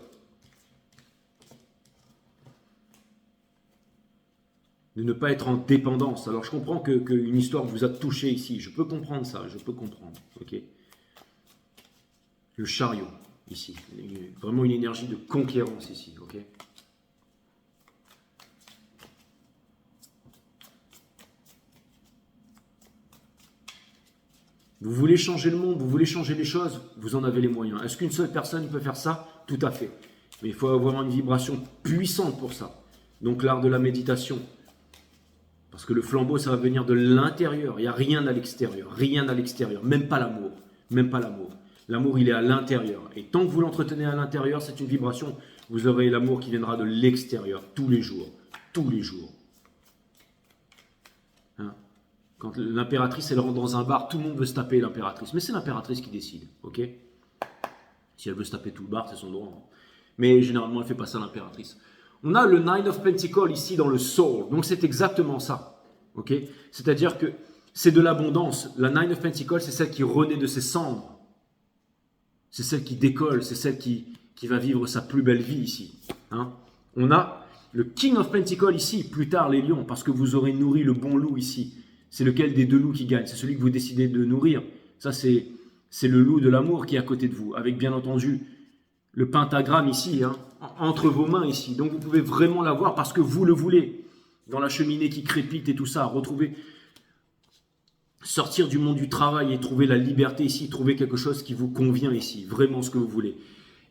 De ne pas être en dépendance. Alors je comprends qu'une histoire vous a touché ici. Je peux comprendre ça, je peux comprendre. Ok. Le chariot ici. Vraiment une énergie de conquérance ici. Ok. Vous voulez changer le monde, vous voulez changer les choses, vous en avez les moyens. Est-ce qu'une seule personne peut faire ça? Tout à fait. Mais il faut avoir une vibration puissante pour ça. Donc l'art de la méditation. Parce que le flambeau, ça va venir de l'intérieur. Il n'y a rien à l'extérieur. Rien à l'extérieur. Même pas l'amour. Même pas l'amour. L'amour, il est à l'intérieur. Et tant que vous l'entretenez à l'intérieur, c'est une vibration. Vous aurez l'amour qui viendra de l'extérieur. Tous les jours. Tous les jours. Hein? Quand l'impératrice, elle rentre dans un bar, tout le monde veut se taper l'impératrice. Mais c'est l'impératrice qui décide. Ok? Si elle veut se taper tout le bar, c'est son droit. Mais généralement, elle ne fait pas ça l'impératrice. On a le Nine of Pentacles ici dans le Soul. Donc c'est exactement ça. Ok? C'est-à-dire que c'est de l'abondance. La Nine of Pentacles, c'est celle qui renaît de ses cendres. C'est celle qui décolle. C'est celle qui va vivre sa plus belle vie ici. Hein? On a le King of Pentacles ici, plus tard les lions, parce que vous aurez nourri le bon loup ici. C'est lequel des deux loups qui gagne? C'est celui que vous décidez de nourrir. Ça, c'est le loup de l'amour qui est à côté de vous. Avec bien entendu le pentagramme ici, hein, entre vos mains ici. Donc vous pouvez vraiment l'avoir parce que vous le voulez. Dans la cheminée qui crépite et tout ça, retrouver sortir du monde du travail et trouver la liberté ici, trouver quelque chose qui vous convient ici, vraiment ce que vous voulez.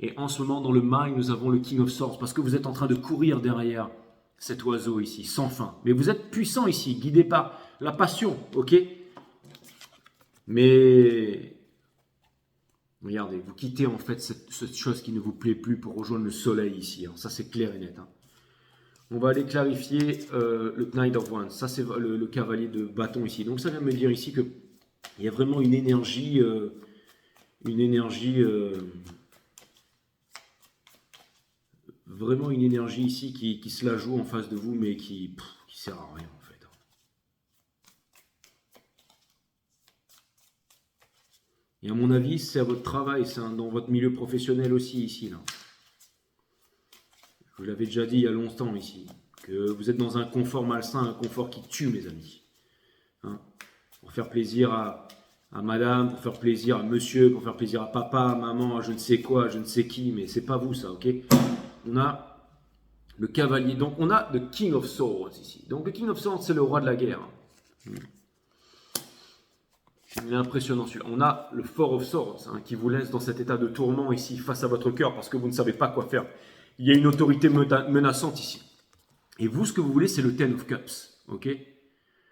Et en ce moment, dans le mind, nous avons le King of Swords, parce que vous êtes en train de courir derrière cet oiseau ici, sans fin. Mais vous êtes puissant ici, guidé par la passion, ok? Mais regardez, vous quittez en fait cette chose qui ne vous plaît plus pour rejoindre le soleil ici. Ça, c'est clair et net. On va aller clarifier le Knight of Wands. Ça, c'est le cavalier de bâton ici. Donc, ça vient me dire ici qu'il y a vraiment une énergie, vraiment une énergie ici qui se la joue en face de vous, mais qui sert à rien en fait. Et à mon avis, c'est à votre travail, c'est dans votre milieu professionnel aussi ici. Là. Je vous l'avais déjà dit il y a longtemps ici, que vous êtes dans un confort malsain, un confort qui tue, mes amis. Pour faire plaisir à madame, pour faire plaisir à monsieur, pour faire plaisir à papa, à maman, à je ne sais quoi, à je ne sais qui, mais c'est pas vous ça, ok? On a le cavalier, donc on a le King of Swords ici. Donc le King of Swords, c'est le roi de la guerre. Il est impressionnant celui-là. On a le Four of Swords qui vous laisse dans cet état de tourment ici face à votre cœur parce que vous ne savez pas quoi faire. Il y a une autorité menaçante ici. Et vous, ce que vous voulez, c'est le Ten of Cups. Ok?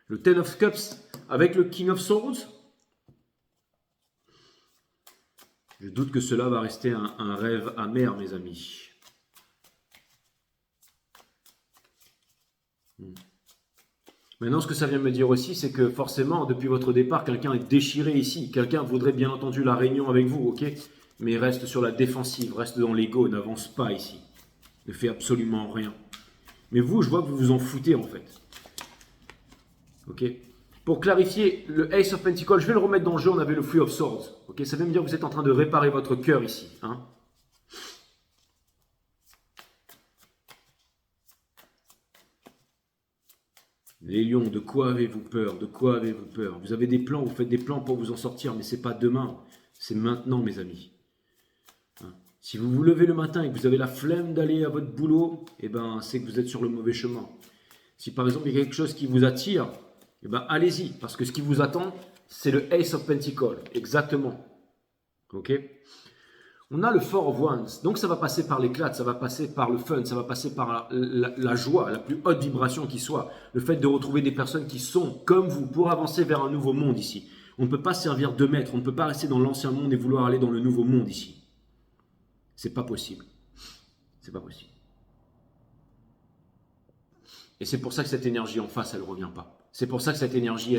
Le Ten of Cups avec le King of Swords. Je doute que cela va rester un rêve amer, mes amis. Maintenant, ce que ça vient me dire aussi, c'est que forcément, depuis votre départ, quelqu'un est déchiré ici. Quelqu'un voudrait bien entendu la réunion avec vous, ok? Mais reste sur la défensive, reste dans l'ego, n'avance pas ici. Ne fait absolument rien. Mais vous, je vois que vous vous en foutez en fait. Ok? Pour clarifier, le Ace of Pentacles, je vais le remettre dans le jeu, on avait le Three of Swords. Ok? Ça veut me dire que vous êtes en train de réparer votre cœur ici. Les lions, de quoi avez-vous peur? De quoi avez-vous peur? Vous avez des plans, vous faites des plans pour vous en sortir, mais ce n'est pas demain, c'est maintenant, mes amis. Si vous vous levez le matin et que vous avez la flemme d'aller à votre boulot, eh ben, c'est que vous êtes sur le mauvais chemin. Si par exemple il y a quelque chose qui vous attire, eh ben, allez-y, parce que ce qui vous attend, c'est le Ace of Pentacles, exactement. Ok? On a le Four of Wands, donc ça va passer par l'éclat, ça va passer par le fun, ça va passer par la joie, la plus haute vibration qui soit. Le fait de retrouver des personnes qui sont comme vous pour avancer vers un nouveau monde ici. On ne peut pas servir de maître, on ne peut pas rester dans l'ancien monde et vouloir aller dans le nouveau monde ici. C'est pas possible. C'est pas possible. Et c'est pour ça que cette énergie en face, elle ne revient pas. C'est pour ça que cette énergie,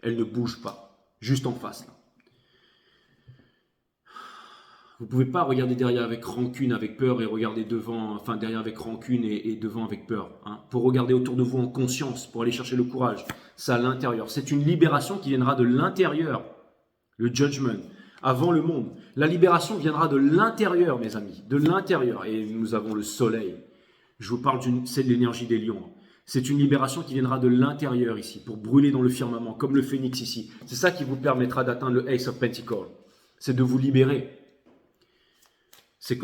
elle ne bouge pas. Juste en face, là. Vous ne pouvez pas regarder derrière avec rancune, avec peur et regarder devant, enfin derrière avec rancune et devant avec peur. Pour regarder autour de vous en conscience, pour aller chercher le courage. Ça à l'intérieur. C'est une libération qui viendra de l'intérieur. Le judgment. Avant le monde. La libération viendra de l'intérieur, mes amis. De l'intérieur. Et nous avons le soleil. Je vous parle c'est de l'énergie des lions. C'est une libération qui viendra de l'intérieur ici, pour brûler dans le firmament, comme le phénix ici. C'est ça qui vous permettra d'atteindre le Ace of Pentacles. C'est de vous libérer. C'est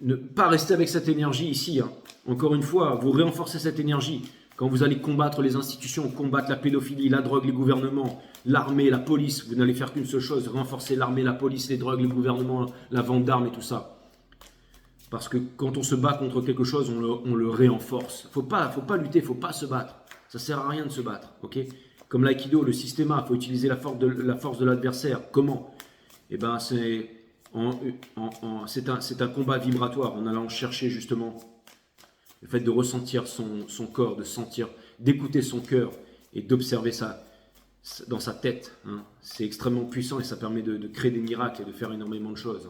ne pas rester avec cette énergie ici. Encore une fois, vous renforcez cette énergie. Quand vous allez combattre les institutions, combattre la pédophilie, la drogue, les gouvernements, l'armée, la police, vous n'allez faire qu'une seule chose, renforcer l'armée, la police, les drogues, les gouvernements, la vente d'armes et tout ça. Parce que quand on se bat contre quelque chose, on le renforce. Faut pas lutter, faut pas se battre. Ça sert à rien de se battre, ok? Comme l'aïkido, le systéma, il faut utiliser la force de l'adversaire. Comment? Eh ben, c'est un combat vibratoire en allant chercher justement le fait de ressentir son corps, d'écouter son cœur et d'observer ça dans sa tête. C'est extrêmement puissant et ça permet de créer des miracles et de faire énormément de choses.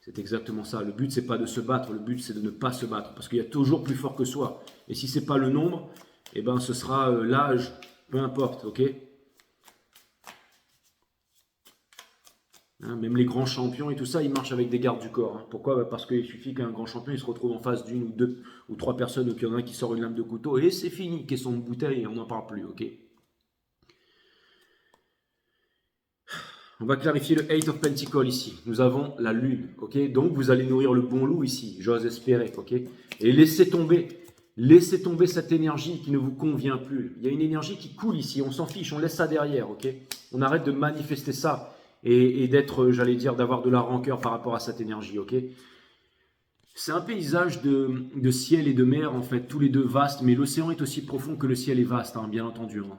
C'est exactement ça. Le but, c'est pas de se battre, le but, c'est de ne pas se battre parce qu'il y a toujours plus fort que soi. Et si c'est pas le nombre, eh ben, ce sera l'âge, peu importe, ok? Même les grands champions et tout ça, ils marchent avec des gardes du corps. Pourquoi? Parce qu'il suffit qu'un grand champion il se retrouve en face d'une ou deux ou trois personnes, ou qu'il y en a un qui sort une lame de couteau, et c'est fini, caisson de bouteille, et on n'en parle plus, ok? On va clarifier le Eight of Pentacles ici. Nous avons la lune, ok? Donc vous allez nourrir le bon loup ici, j'ose espérer, ok? Et laissez tomber Laissez tomber cette énergie qui ne vous convient plus. Il y a une énergie qui coule ici, on s'en fiche, on laisse ça derrière, ok? On arrête de manifester ça et d'être, j'allais dire, d'avoir de la rancœur par rapport à cette énergie, ok? C'est un paysage de ciel et de mer, en fait, tous les deux vastes, mais l'océan est aussi profond que le ciel est vaste, hein, bien entendu. Hein.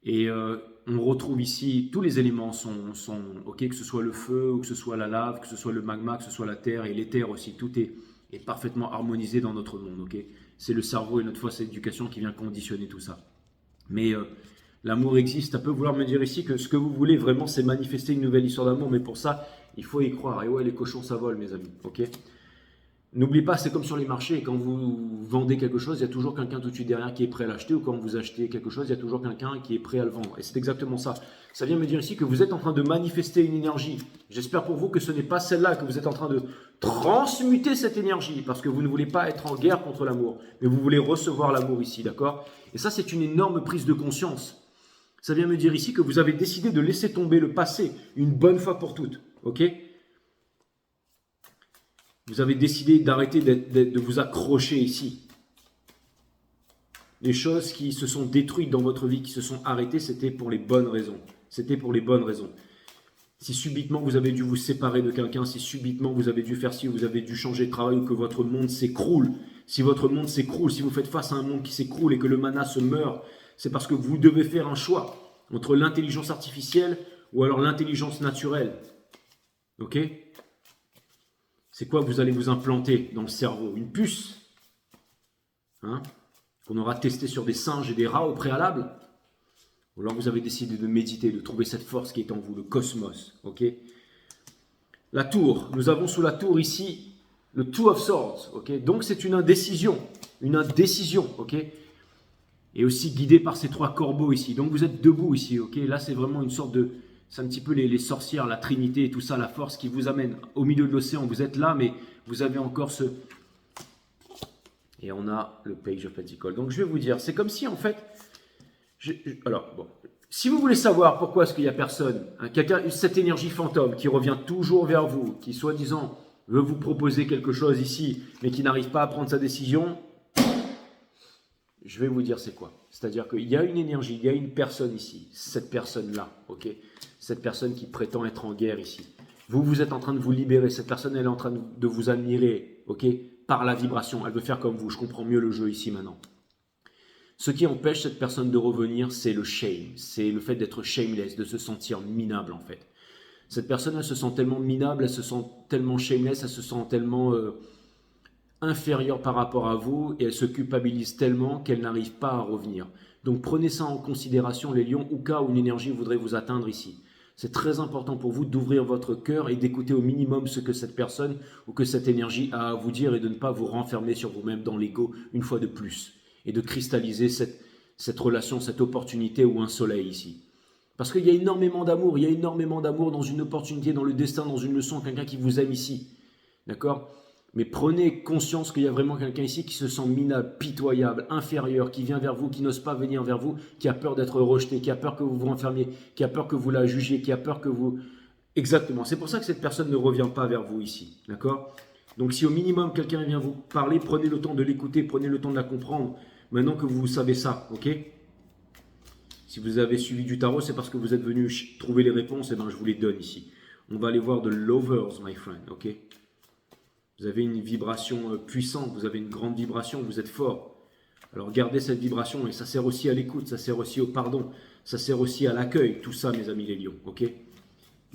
Et on retrouve ici, tous les éléments sont ok, que ce soit le feu, ou que ce soit la lave, que ce soit le magma, que ce soit la terre et l'éther aussi, tout est parfaitement harmonisé dans notre monde, ok? C'est le cerveau et notre fausse éducation qui vient conditionner tout ça. Mais l'amour existe, ça peut vouloir me dire ici que ce que vous voulez vraiment, c'est manifester une nouvelle histoire d'amour, mais pour ça, il faut y croire. Et ouais, les cochons, ça vole, mes amis, ok? N'oubliez pas, c'est comme sur les marchés, quand vous vendez quelque chose, il y a toujours quelqu'un tout de suite derrière qui est prêt à l'acheter, ou quand vous achetez quelque chose, il y a toujours quelqu'un qui est prêt à le vendre. Et c'est exactement ça. Ça vient me dire ici que vous êtes en train de manifester une énergie. J'espère pour vous que ce n'est pas celle-là, que vous êtes en train de transmuter cette énergie, parce que vous ne voulez pas être en guerre contre l'amour, mais vous voulez recevoir l'amour ici, d'accord? Et ça, c'est une énorme prise de conscience. Ça vient me dire ici que vous avez décidé de laisser tomber le passé, une bonne fois pour toutes, ok? Vous avez décidé d'arrêter de vous accrocher ici. Les choses qui se sont détruites dans votre vie, qui se sont arrêtées, c'était pour les bonnes raisons. C'était pour les bonnes raisons. Si subitement vous avez dû vous séparer de quelqu'un, si subitement vous avez dû faire ci, vous avez dû changer de travail ou que votre monde s'écroule, si votre monde s'écroule, si vous faites face à un monde qui s'écroule et que le mana se meurt, c'est parce que vous devez faire un choix entre l'intelligence artificielle ou alors l'intelligence naturelle. Ok ? C'est quoi vous allez vous implanter dans le cerveau? Une puce, hein, qu'on aura testé sur des singes et des rats au préalable? Ou alors vous avez décidé de méditer, de trouver cette force qui est en vous, le cosmos. Ok? La tour, nous avons sous la tour ici le Two of Swords. Ok? Donc c'est une indécision. Une indécision. Ok? Et aussi guidé par ces trois corbeaux ici. Donc vous êtes debout ici. Ok? Là c'est vraiment une sorte de... C'est un petit peu les sorcières, la trinité et tout ça, la force qui vous amène au milieu de l'océan. Vous êtes là, mais vous avez encore ce... Et on a le Page of Pentacles. Donc je vais vous dire, c'est comme si en fait... Alors, bon. Si vous voulez savoir pourquoi est-ce qu'il n'y a personne, hein, quelqu'un, cette énergie fantôme qui revient toujours vers vous, qui soi-disant veut vous proposer quelque chose ici, mais qui n'arrive pas à prendre sa décision, je vais vous dire c'est quoi. C'est-à-dire qu'il y a une énergie, il y a une personne ici, cette personne-là, ok? Cette personne qui prétend être en guerre ici. Vous êtes en train de vous libérer, cette personne elle est en train de vous admirer, ok? Par la vibration, elle veut faire comme vous, je comprends mieux le jeu ici maintenant. Ce qui empêche cette personne de revenir, c'est le shame, c'est le fait d'être shameless, de se sentir minable en fait. Cette personne elle se sent tellement minable, elle se sent tellement shameless, elle se sent tellement... inférieure par rapport à vous et elle se culpabilise tellement qu'elle n'arrive pas à revenir. Donc prenez ça en considération les lions, au cas où une énergie voudrait vous atteindre ici. C'est très important pour vous d'ouvrir votre cœur et d'écouter au minimum ce que cette personne ou que cette énergie a à vous dire et de ne pas vous renfermer sur vous-même dans l'ego une fois de plus et de cristalliser cette relation, cette opportunité ou un soleil ici. Parce qu'il y a énormément d'amour, il y a énormément d'amour dans une opportunité, dans le destin, dans une leçon, quelqu'un qui vous aime ici. D'accord ? Mais prenez conscience qu'il y a vraiment quelqu'un ici qui se sent minable, pitoyable, inférieur, qui vient vers vous, qui n'ose pas venir vers vous, qui a peur d'être rejeté, qui a peur que vous vous renfermiez, qui a peur que vous la jugiez, qui a peur que vous... Exactement, c'est pour ça que cette personne ne revient pas vers vous ici, d'accord? Donc si au minimum quelqu'un vient vous parler, prenez le temps de l'écouter, prenez le temps de la comprendre, maintenant que vous savez ça, ok? Si vous avez suivi du tarot, c'est parce que vous êtes venu trouver les réponses, et bien je vous les donne ici. On va aller voir de lovers, my friend, ok? Vous avez une vibration puissante, vous avez une grande vibration, vous êtes fort. Alors gardez cette vibration et ça sert aussi à l'écoute, ça sert aussi au pardon, ça sert aussi à l'accueil, tout ça mes amis les lions, ok?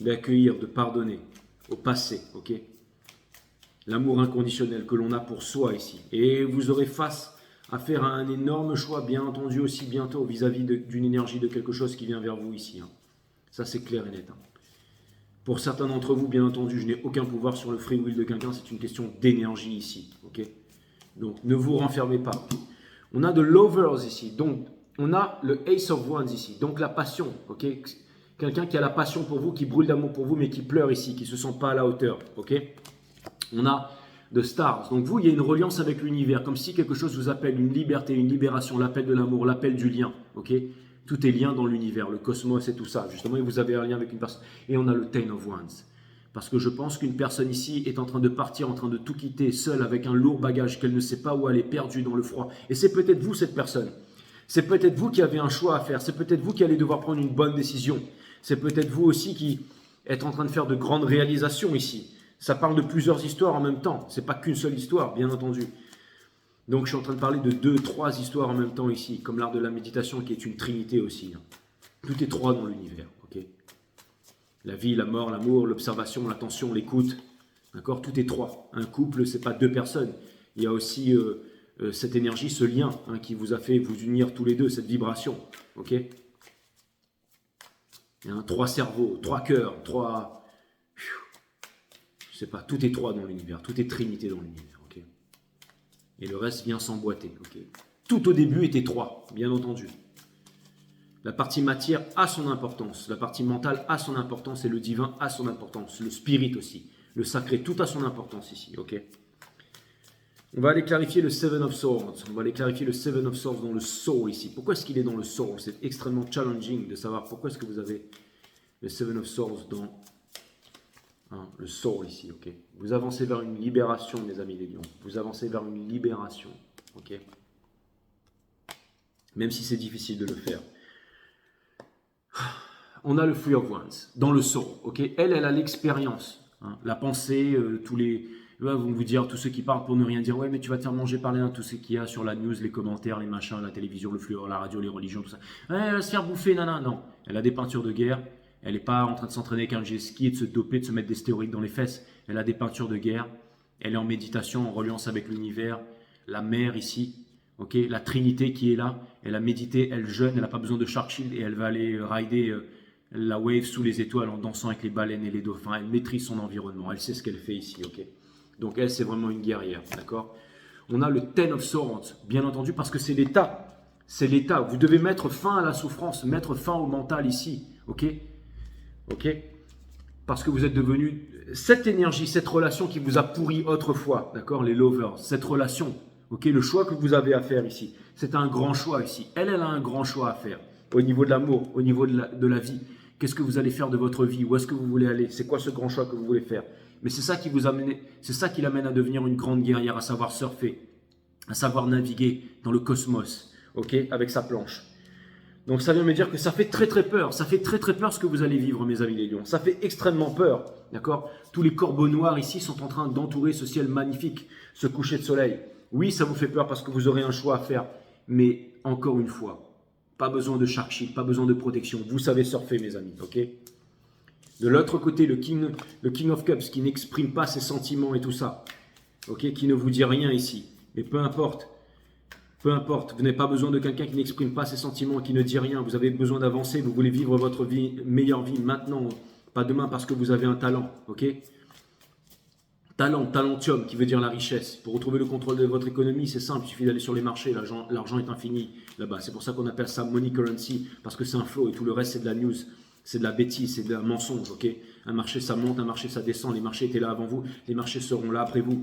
D'accueillir, de pardonner au passé, ok? L'amour inconditionnel que l'on a pour soi ici. Et vous aurez face à faire un énorme choix, bien entendu aussi bientôt vis-à-vis d'une énergie, de quelque chose qui vient vers vous ici. Hein. Ça c'est clair et net. Hein. Pour certains d'entre vous, bien entendu, je n'ai aucun pouvoir sur le free will de quelqu'un, c'est une question d'énergie ici, ok? Donc, ne vous renfermez pas. On a de lovers ici, donc on a le Ace of Wands ici, donc la passion, ok? Quelqu'un qui a la passion pour vous, qui brûle d'amour pour vous, mais qui pleure ici, qui ne se sent pas à la hauteur, ok? On a de Stars, donc vous, il y a une reliance avec l'univers, comme si quelque chose vous appelle, une liberté, une libération, l'appel de l'amour, l'appel du lien, ok? Tout est lien dans l'univers, le cosmos et tout ça. Justement, vous avez un lien avec une personne. Et on a le Ten of Wands. Parce que je pense qu'une personne ici est en train de partir, en train de tout quitter, seule, avec un lourd bagage qu'elle ne sait pas où aller, perdue dans le froid. Et c'est peut-être vous, cette personne. C'est peut-être vous qui avez un choix à faire. C'est peut-être vous qui allez devoir prendre une bonne décision. C'est peut-être vous aussi qui êtes en train de faire de grandes réalisations ici. Ça parle de plusieurs histoires en même temps. Ce n'est pas qu'une seule histoire, bien entendu. Donc, je suis en train de parler de 2, 3 histoires en même temps ici, comme l'art de la méditation qui est une trinité aussi. Tout est 3 dans l'univers. Okay, la vie, la mort, l'amour, l'observation, l'attention, l'écoute. D'accord, tout est 3. Un couple, ce n'est pas 2 personnes. Il y a aussi cette énergie, ce lien qui vous a fait vous unir tous les deux, cette vibration. Ok, 3 cerveaux, 3 cœurs, 3... Je sais pas, tout est 3 dans l'univers. Tout est trinité dans l'univers. Et le reste vient s'emboîter. Okay, tout au début était 3, bien entendu. La partie matière a son importance, la partie mentale a son importance et le divin a son importance, le spirit aussi, le sacré, tout a son importance ici. Ok, on va aller clarifier le Seven of Swords, on va aller clarifier le Seven of Swords dans le soul ici. Pourquoi est-ce qu'il est dans le soul? C'est extrêmement challenging de savoir pourquoi est-ce que vous avez le Seven of Swords dans le soul ici. Ok, vous avancez vers une libération, mes amis les lions. Vous avancez vers une libération. Ok, même si c'est difficile de le faire. On a le Free of Wands dans le soul. Ok, elle a l'expérience, la pensée, tous les... Là, vont vous dire, tous ceux qui parlent pour ne rien dire, ouais, mais tu vas te faire manger par les uns, tout ce qu'il y a sur la news, les commentaires, les machins, la télévision, le flux, la radio, les religions, tout ça. Ouais, elle va se faire bouffer, nana. Non, elle a des peintures de guerre. Elle n'est pas en train de s'entraîner avec un jet ski, de se doper, de se mettre des stéroïdes dans les fesses. Elle a des peintures de guerre. Elle est en méditation, en reliance avec l'univers, la mer ici. Ok, la Trinité qui est là. Elle a médité, elle jeûne, elle n'a pas besoin de shark shield et elle va aller rider la wave sous les étoiles en dansant avec les baleines et les dauphins. Elle maîtrise son environnement. Elle sait ce qu'elle fait ici. Ok, donc elle, c'est vraiment une guerrière. D'accord. On a le Ten of Swords, bien entendu, parce que c'est l'état. C'est l'état. Vous devez mettre fin à la souffrance, mettre fin au mental ici. Ok. Ok, parce que vous êtes devenu cette énergie, cette relation qui vous a pourri autrefois, d'accord, les lovers, cette relation, ok, le choix que vous avez à faire ici, c'est un grand choix ici. Elle a un grand choix à faire au niveau de l'amour, au niveau de la vie. Qu'est-ce que vous allez faire de votre vie? Où est-ce que vous voulez aller? C'est quoi ce grand choix que vous voulez faire? Mais c'est ça qui vous amène, c'est ça qui l'amène à devenir une grande guerrière, à savoir surfer, à savoir naviguer dans le cosmos, ok, avec sa planche. Donc ça vient me dire que ça fait très très peur, ça fait très très peur ce que vous allez vivre, mes amis les lions. Ça fait extrêmement peur, d'accord? Tous les corbeaux noirs ici sont en train d'entourer ce ciel magnifique, ce coucher de soleil. Oui, ça vous fait peur parce que vous aurez un choix à faire, mais encore une fois, pas besoin de shark shield, pas besoin de protection. Vous savez surfer, mes amis, ok? De l'autre côté, le King of Cups qui n'exprime pas ses sentiments et tout ça, ok? Qui ne vous dit rien ici, mais peu importe. Peu importe, vous n'avez pas besoin de quelqu'un qui n'exprime pas ses sentiments, qui ne dit rien. Vous avez besoin d'avancer, vous voulez vivre votre vie, meilleure vie maintenant, pas demain parce que vous avez un talent, ok? Talent, talentium, qui veut dire la richesse. Pour retrouver le contrôle de votre économie, c'est simple, il suffit d'aller sur les marchés, l'argent est infini là-bas. C'est pour ça qu'on appelle ça money currency, parce que c'est un flow et tout le reste c'est de la news, c'est de la bêtise, c'est de la mensonge, ok? Un marché ça monte, un marché ça descend, les marchés étaient là avant vous, les marchés seront là après vous.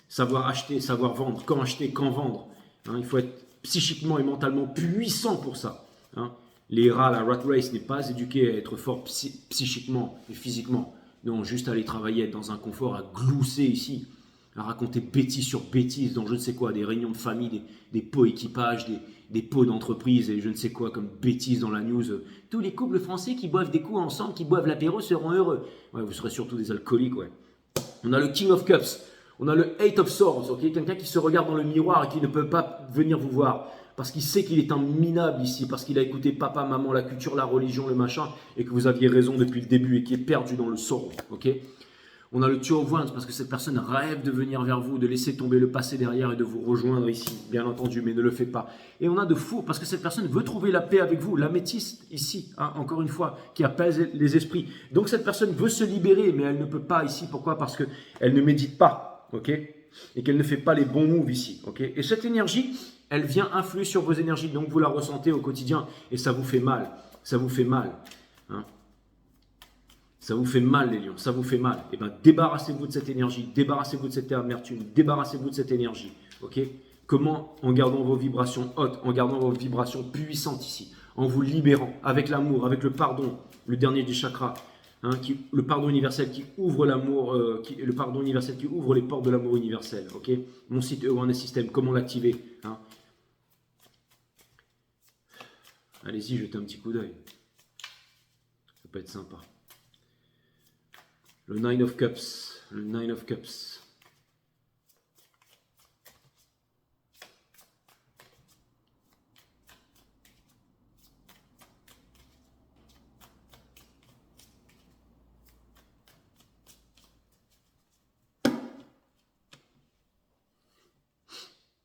Savoir acheter, savoir vendre, quand vendre. Il faut être psychiquement et mentalement puissant pour ça. Les rats, la rat race n'est pas éduqué à être fort psychiquement et physiquement. Non, juste à aller travailler, être dans un confort, à glousser ici, à raconter bêtises sur bêtises dans je ne sais quoi, des réunions de famille, des pots équipages, des pots d'entreprise et je ne sais quoi comme bêtises dans la news. Tous les couples français qui boivent des coups ensemble, qui boivent l'apéro seront heureux. Ouais, vous serez surtout des alcooliques, ouais. On a le King of Cups. On a le Eight of Swords, okay? Quelqu'un qui se regarde dans le miroir et qui ne peut pas venir vous voir parce qu'il sait qu'il est un minable ici, parce qu'il a écouté papa, maman, la culture, la religion, le machin, et que vous aviez raison depuis le début et qui est perdu dans le sorrow. Okay? On a le Two of Wands parce que cette personne rêve de venir vers vous, de laisser tomber le passé derrière et de vous rejoindre ici, bien entendu, mais ne le fait pas. Et on a de fou parce que cette personne veut trouver la paix avec vous, l'améthyste ici, encore une fois, qui apaise les esprits. Donc cette personne veut se libérer, mais elle ne peut pas ici. Pourquoi? Parce qu'elle ne médite pas. Okay, et qu'elle ne fait pas les bons moves ici. Okay, et cette énergie, elle vient influer sur vos énergies, donc vous la ressentez au quotidien et ça vous fait mal. Ça vous fait mal. Ça vous fait mal, les lions, ça vous fait mal. Et bien, débarrassez-vous de cette énergie, débarrassez-vous de cette amertume, débarrassez-vous de cette énergie. Okay, comment? En gardant vos vibrations hautes, en gardant vos vibrations puissantes ici, en vous libérant avec l'amour, avec le pardon, le dernier des chakras. Hein, le pardon universel qui ouvre l'amour, le pardon universel qui ouvre les portes de l'amour universel. Ok, mon site Awareness System, comment l'activer, hein? Allez-y, jetez un petit coup d'œil. Ça peut être sympa. Le Nine of Cups. Le Nine of Cups.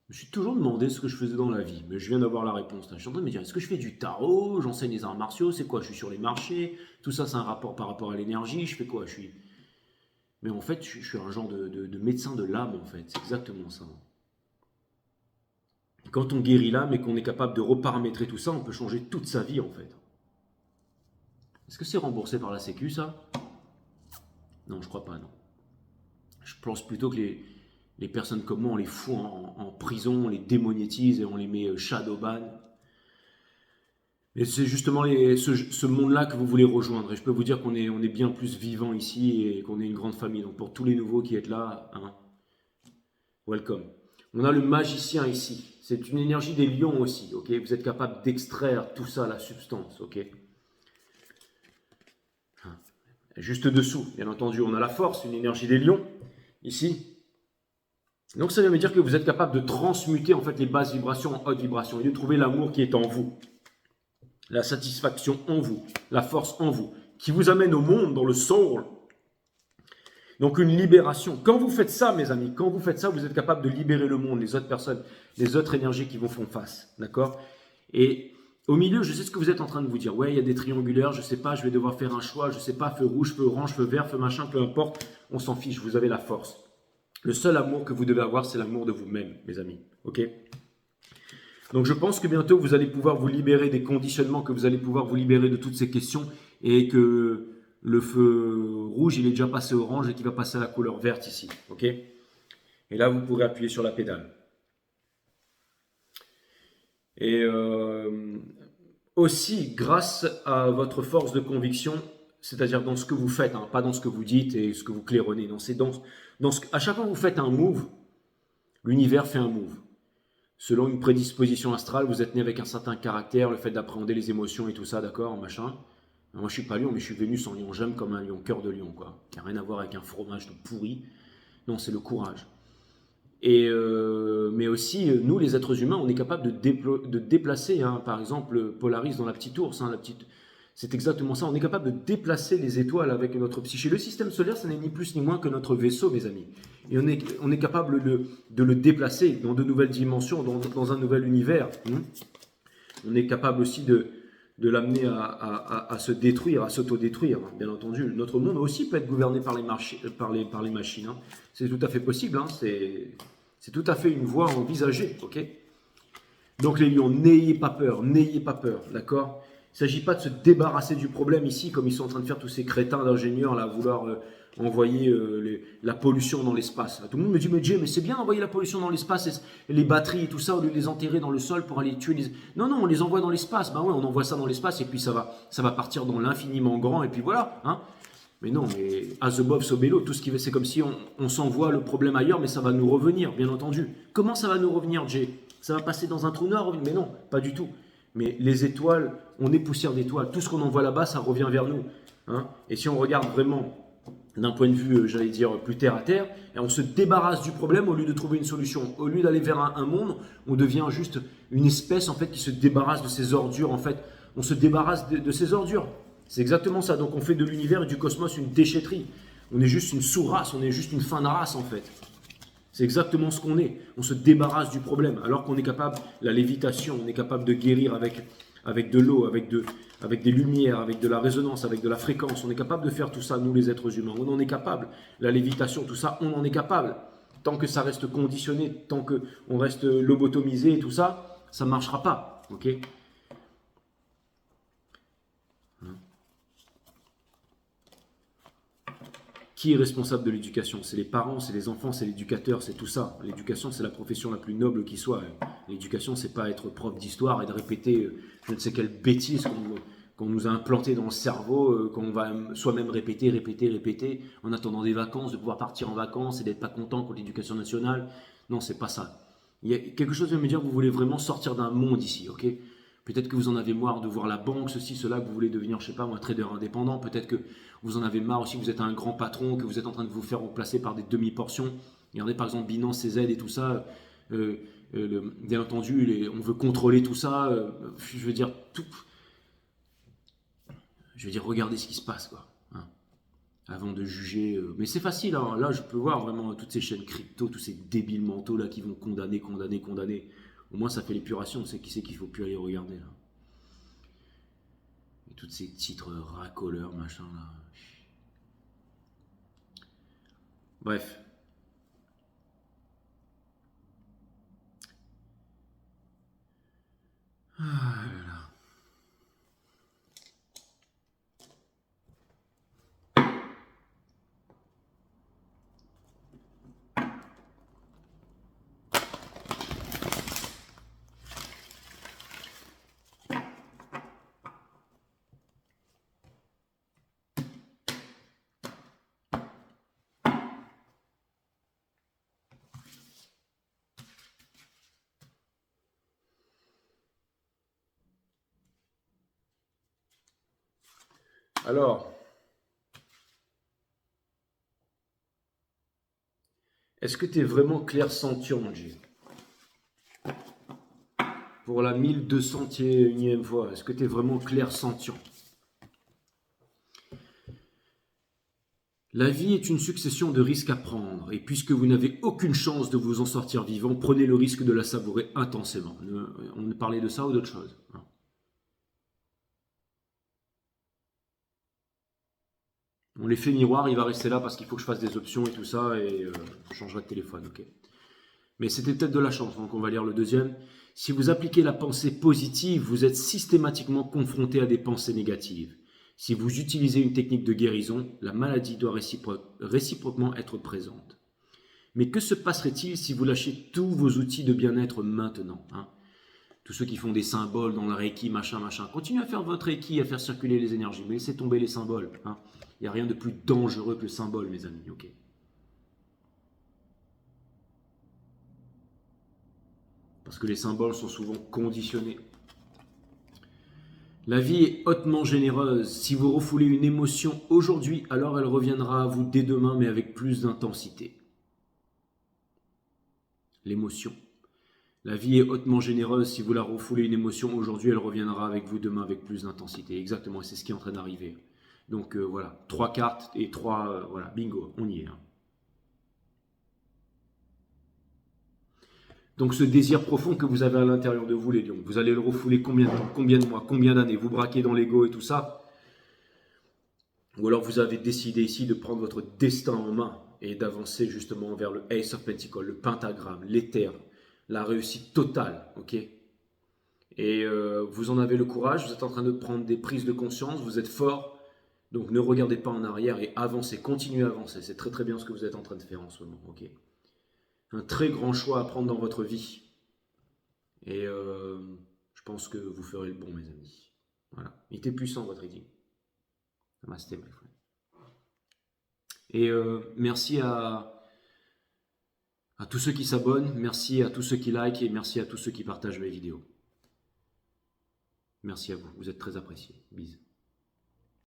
Je me suis toujours demandé ce que je faisais dans la vie, mais je viens d'avoir la réponse. Je suis en train de me dire, est-ce que je fais du tarot, j'enseigne les arts martiaux, c'est quoi? Je suis sur les marchés, tout ça c'est un rapport par rapport à l'énergie, je fais quoi? Mais en fait, je suis un genre de médecin de l'âme, en fait, c'est exactement ça. Quand on guérit l'âme et qu'on est capable de reparamétrer tout ça, on peut changer toute sa vie, en fait. Est-ce que c'est remboursé par la Sécu, ça? Non, je crois pas, non. Je pense plutôt que les personnes comme moi, on les fout en prison, on les démonétise et on les met shadow ban. Et c'est justement ce monde-là que vous voulez rejoindre. Et je peux vous dire qu'on est bien plus vivant ici et qu'on est une grande famille. Donc pour tous les nouveaux qui êtes là, hein, welcome. On a le magicien ici. C'est une énergie des lions aussi. Ok, vous êtes capable d'extraire tout ça, la substance. Ok. Juste dessous, bien entendu, on a la force, une énergie des lions ici. Donc ça veut me dire que vous êtes capable de transmuter en fait les basses vibrations en hautes vibrations et de trouver l'amour qui est en vous, la satisfaction en vous, la force en vous, qui vous amène au monde, dans le soul. Donc une libération. Quand vous faites ça, mes amis, quand vous faites ça, vous êtes capable de libérer le monde, les autres personnes, les autres énergies qui vous font face. D'accord? Et au milieu, je sais ce que vous êtes en train de vous dire. Ouais, il y a des triangulaires, je sais pas, je vais devoir faire un choix, je sais pas, feu rouge, feu orange, feu vert, feu machin, peu importe. On s'en fiche, vous avez la force. Le seul amour que vous devez avoir, c'est l'amour de vous-même, mes amis. Ok? Donc je pense que bientôt, vous allez pouvoir vous libérer des conditionnements, que vous allez pouvoir vous libérer de toutes ces questions et que le feu rouge, il est déjà passé orange et qu'il va passer à la couleur verte ici. Ok? Et là, vous pourrez appuyer sur la pédale. Et aussi, grâce à votre force de conviction, c'est-à-dire dans ce que vous faites, hein, pas dans ce que vous dites et ce que vous claironnez. Non, c'est à chaque fois que vous faites un move, l'univers fait un move. Selon une prédisposition astrale, vous êtes né avec un certain caractère, le fait d'appréhender les émotions et tout ça, d'accord, machin. Moi, je suis pas lion, mais je suis Vénus en lion. J'aime comme un lion, cœur de lion, quoi. Qui n'a rien à voir avec un fromage de pourri. Non, c'est le courage. Et mais aussi, nous, les êtres humains, on est capable de déplacer, hein, par exemple, Polaris dans la petite ours, hein, c'est exactement ça. On est capable de déplacer les étoiles avec notre psyché. Le système solaire, ça n'est ni plus ni moins que notre vaisseau, mes amis. Et on est capable de le déplacer dans de nouvelles dimensions, dans un nouvel univers. On est capable aussi de l'amener à se détruire, à s'autodétruire, bien entendu. Notre monde aussi peut être gouverné par les machines. Hein. C'est tout à fait possible. Hein. C'est tout à fait une voie envisagée. Okay, donc les lions, n'ayez pas peur, d'accord? Il ne s'agit pas de se débarrasser du problème ici, comme ils sont en train de faire tous ces crétins d'ingénieurs, là, à vouloir envoyer la pollution dans l'espace. Tout le monde me dit, mais Jay, mais c'est bien d'envoyer la pollution dans l'espace, et les batteries et tout ça, au lieu de les enterrer dans le sol pour aller tuer les... Non, on les envoie dans l'espace. Ben ouais, on envoie ça dans l'espace, et puis ça va partir dans l'infiniment grand, et puis voilà. Hein. Mais non, mais as above, so below, tout ce qui c'est comme si on s'envoie le problème ailleurs, mais ça va nous revenir, bien entendu. Comment ça va nous revenir, Jay? Ça va passer dans un trou noir? Mais non, pas du tout. Mais les étoiles, on est poussière d'étoiles. Tout ce qu'on envoie là-bas, ça revient vers nous. Hein. Et si on regarde vraiment d'un point de vue, j'allais dire, plus terre à terre, et on se débarrasse du problème au lieu de trouver une solution. Au lieu d'aller vers un monde, on devient juste une espèce en fait qui se débarrasse de ses ordures. En fait, on se débarrasse de ses ordures. C'est exactement ça. Donc on fait de l'univers et du cosmos une déchetterie. On est juste une sous-race, on est juste une fin de race en fait. C'est exactement ce qu'on est. On se débarrasse du problème. Alors qu'on est capable, la lévitation, on est capable de guérir avec de l'eau, avec des lumières, avec de la résonance, avec de la fréquence. On est capable de faire tout ça, nous les êtres humains. On en est capable. La lévitation, tout ça, on en est capable. Tant que ça reste conditionné, tant qu'on reste lobotomisé et tout ça, ça ne marchera pas. Ok ? Qui est responsable de l'éducation? C'est les parents, c'est les enfants, c'est l'éducateur, c'est tout ça. L'éducation, c'est la profession la plus noble qui soit. L'éducation, c'est pas être prof d'histoire et de répéter je ne sais quelle bêtise qu'on nous a implanté dans le cerveau, qu'on va soi-même répéter, en attendant des vacances, de pouvoir partir en vacances et d'être pas content contre l'éducation nationale. Non, c'est pas ça. Il y a quelque chose qui va me dire que vous voulez vraiment sortir d'un monde ici, ok? Peut-être que vous en avez marre de voir la banque, ceci, cela, que vous voulez devenir, je sais pas moi, trader indépendant. Peut-être que vous en avez marre aussi, que vous êtes un grand patron, que vous êtes en train de vous faire remplacer par des demi-portions. Regardez par exemple Binance, CZ et tout ça. Bien entendu, on veut contrôler tout ça. Je veux dire, regardez ce qui se passe, quoi. Hein, avant de juger. Mais c'est facile, hein. Là, je peux voir vraiment toutes ces chaînes crypto, tous ces débiles mentaux là qui vont condamner. Au moins, ça fait l'épuration. On sait qui c'est qu'il ne faut plus aller regarder, là. Et tous ces titres racoleurs, machin, là. Bref. Ah là là. Alors, est-ce que tu es vraiment clair-sentient, mon Dieu? Pour la 1201e fois, est-ce que tu es vraiment clair-sentient? La vie est une succession de risques à prendre, et puisque vous n'avez aucune chance de vous en sortir vivant, prenez le risque de la savourer intensément. On parlait de ça ou d'autre chose? On l'effet miroir, il va rester là parce qu'il faut que je fasse des options et tout ça, et je changerai de téléphone, ok. Mais c'était peut-être de la chance, donc on va lire le deuxième. Si vous appliquez la pensée positive, vous êtes systématiquement confronté à des pensées négatives. Si vous utilisez une technique de guérison, la maladie doit réciproquement être présente. Mais que se passerait-il si vous lâchez tous vos outils de bien-être maintenant, hein? Tous ceux qui font des symboles dans le Reiki, machin. Continuez à faire votre Reiki, à faire circuler les énergies, mais laissez tomber les symboles, hein. Il n'y a rien de plus dangereux que le symbole, mes amis, ok? Parce que les symboles sont souvent conditionnés. La vie est hautement généreuse. Si vous refoulez une émotion aujourd'hui, alors elle reviendra à vous dès demain, mais avec plus d'intensité. L'émotion. La vie est hautement généreuse. Si vous la refoulez une émotion aujourd'hui, elle reviendra avec vous demain avec plus d'intensité. Exactement, c'est ce qui est en train d'arriver. Donc voilà, 3 cartes et 3, voilà, bingo, on y est, hein. Donc ce désir profond que vous avez à l'intérieur de vous, les lions, vous allez le refouler combien de temps, combien de mois, combien d'années? Vous braquez dans l'ego et tout ça? Ou alors vous avez décidé ici de prendre votre destin en main et d'avancer justement vers le Ace of Pentacles, le pentagramme, l'éther, la réussite totale, ok? Et vous en avez le courage, vous êtes en train de prendre des prises de conscience, vous êtes fort, donc ne regardez pas en arrière et avancez, continuez à avancer. C'est très très bien ce que vous êtes en train de faire en ce moment, ok? Un très grand choix à prendre dans votre vie. Et je pense que vous ferez le bon, mes amis. Voilà. Il était puissant, votre reading. Namasté, my friend. Et merci à tous ceux qui s'abonnent, merci à tous ceux qui like et merci à tous ceux qui partagent mes vidéos. Merci à vous, vous êtes très appréciés. Bisous.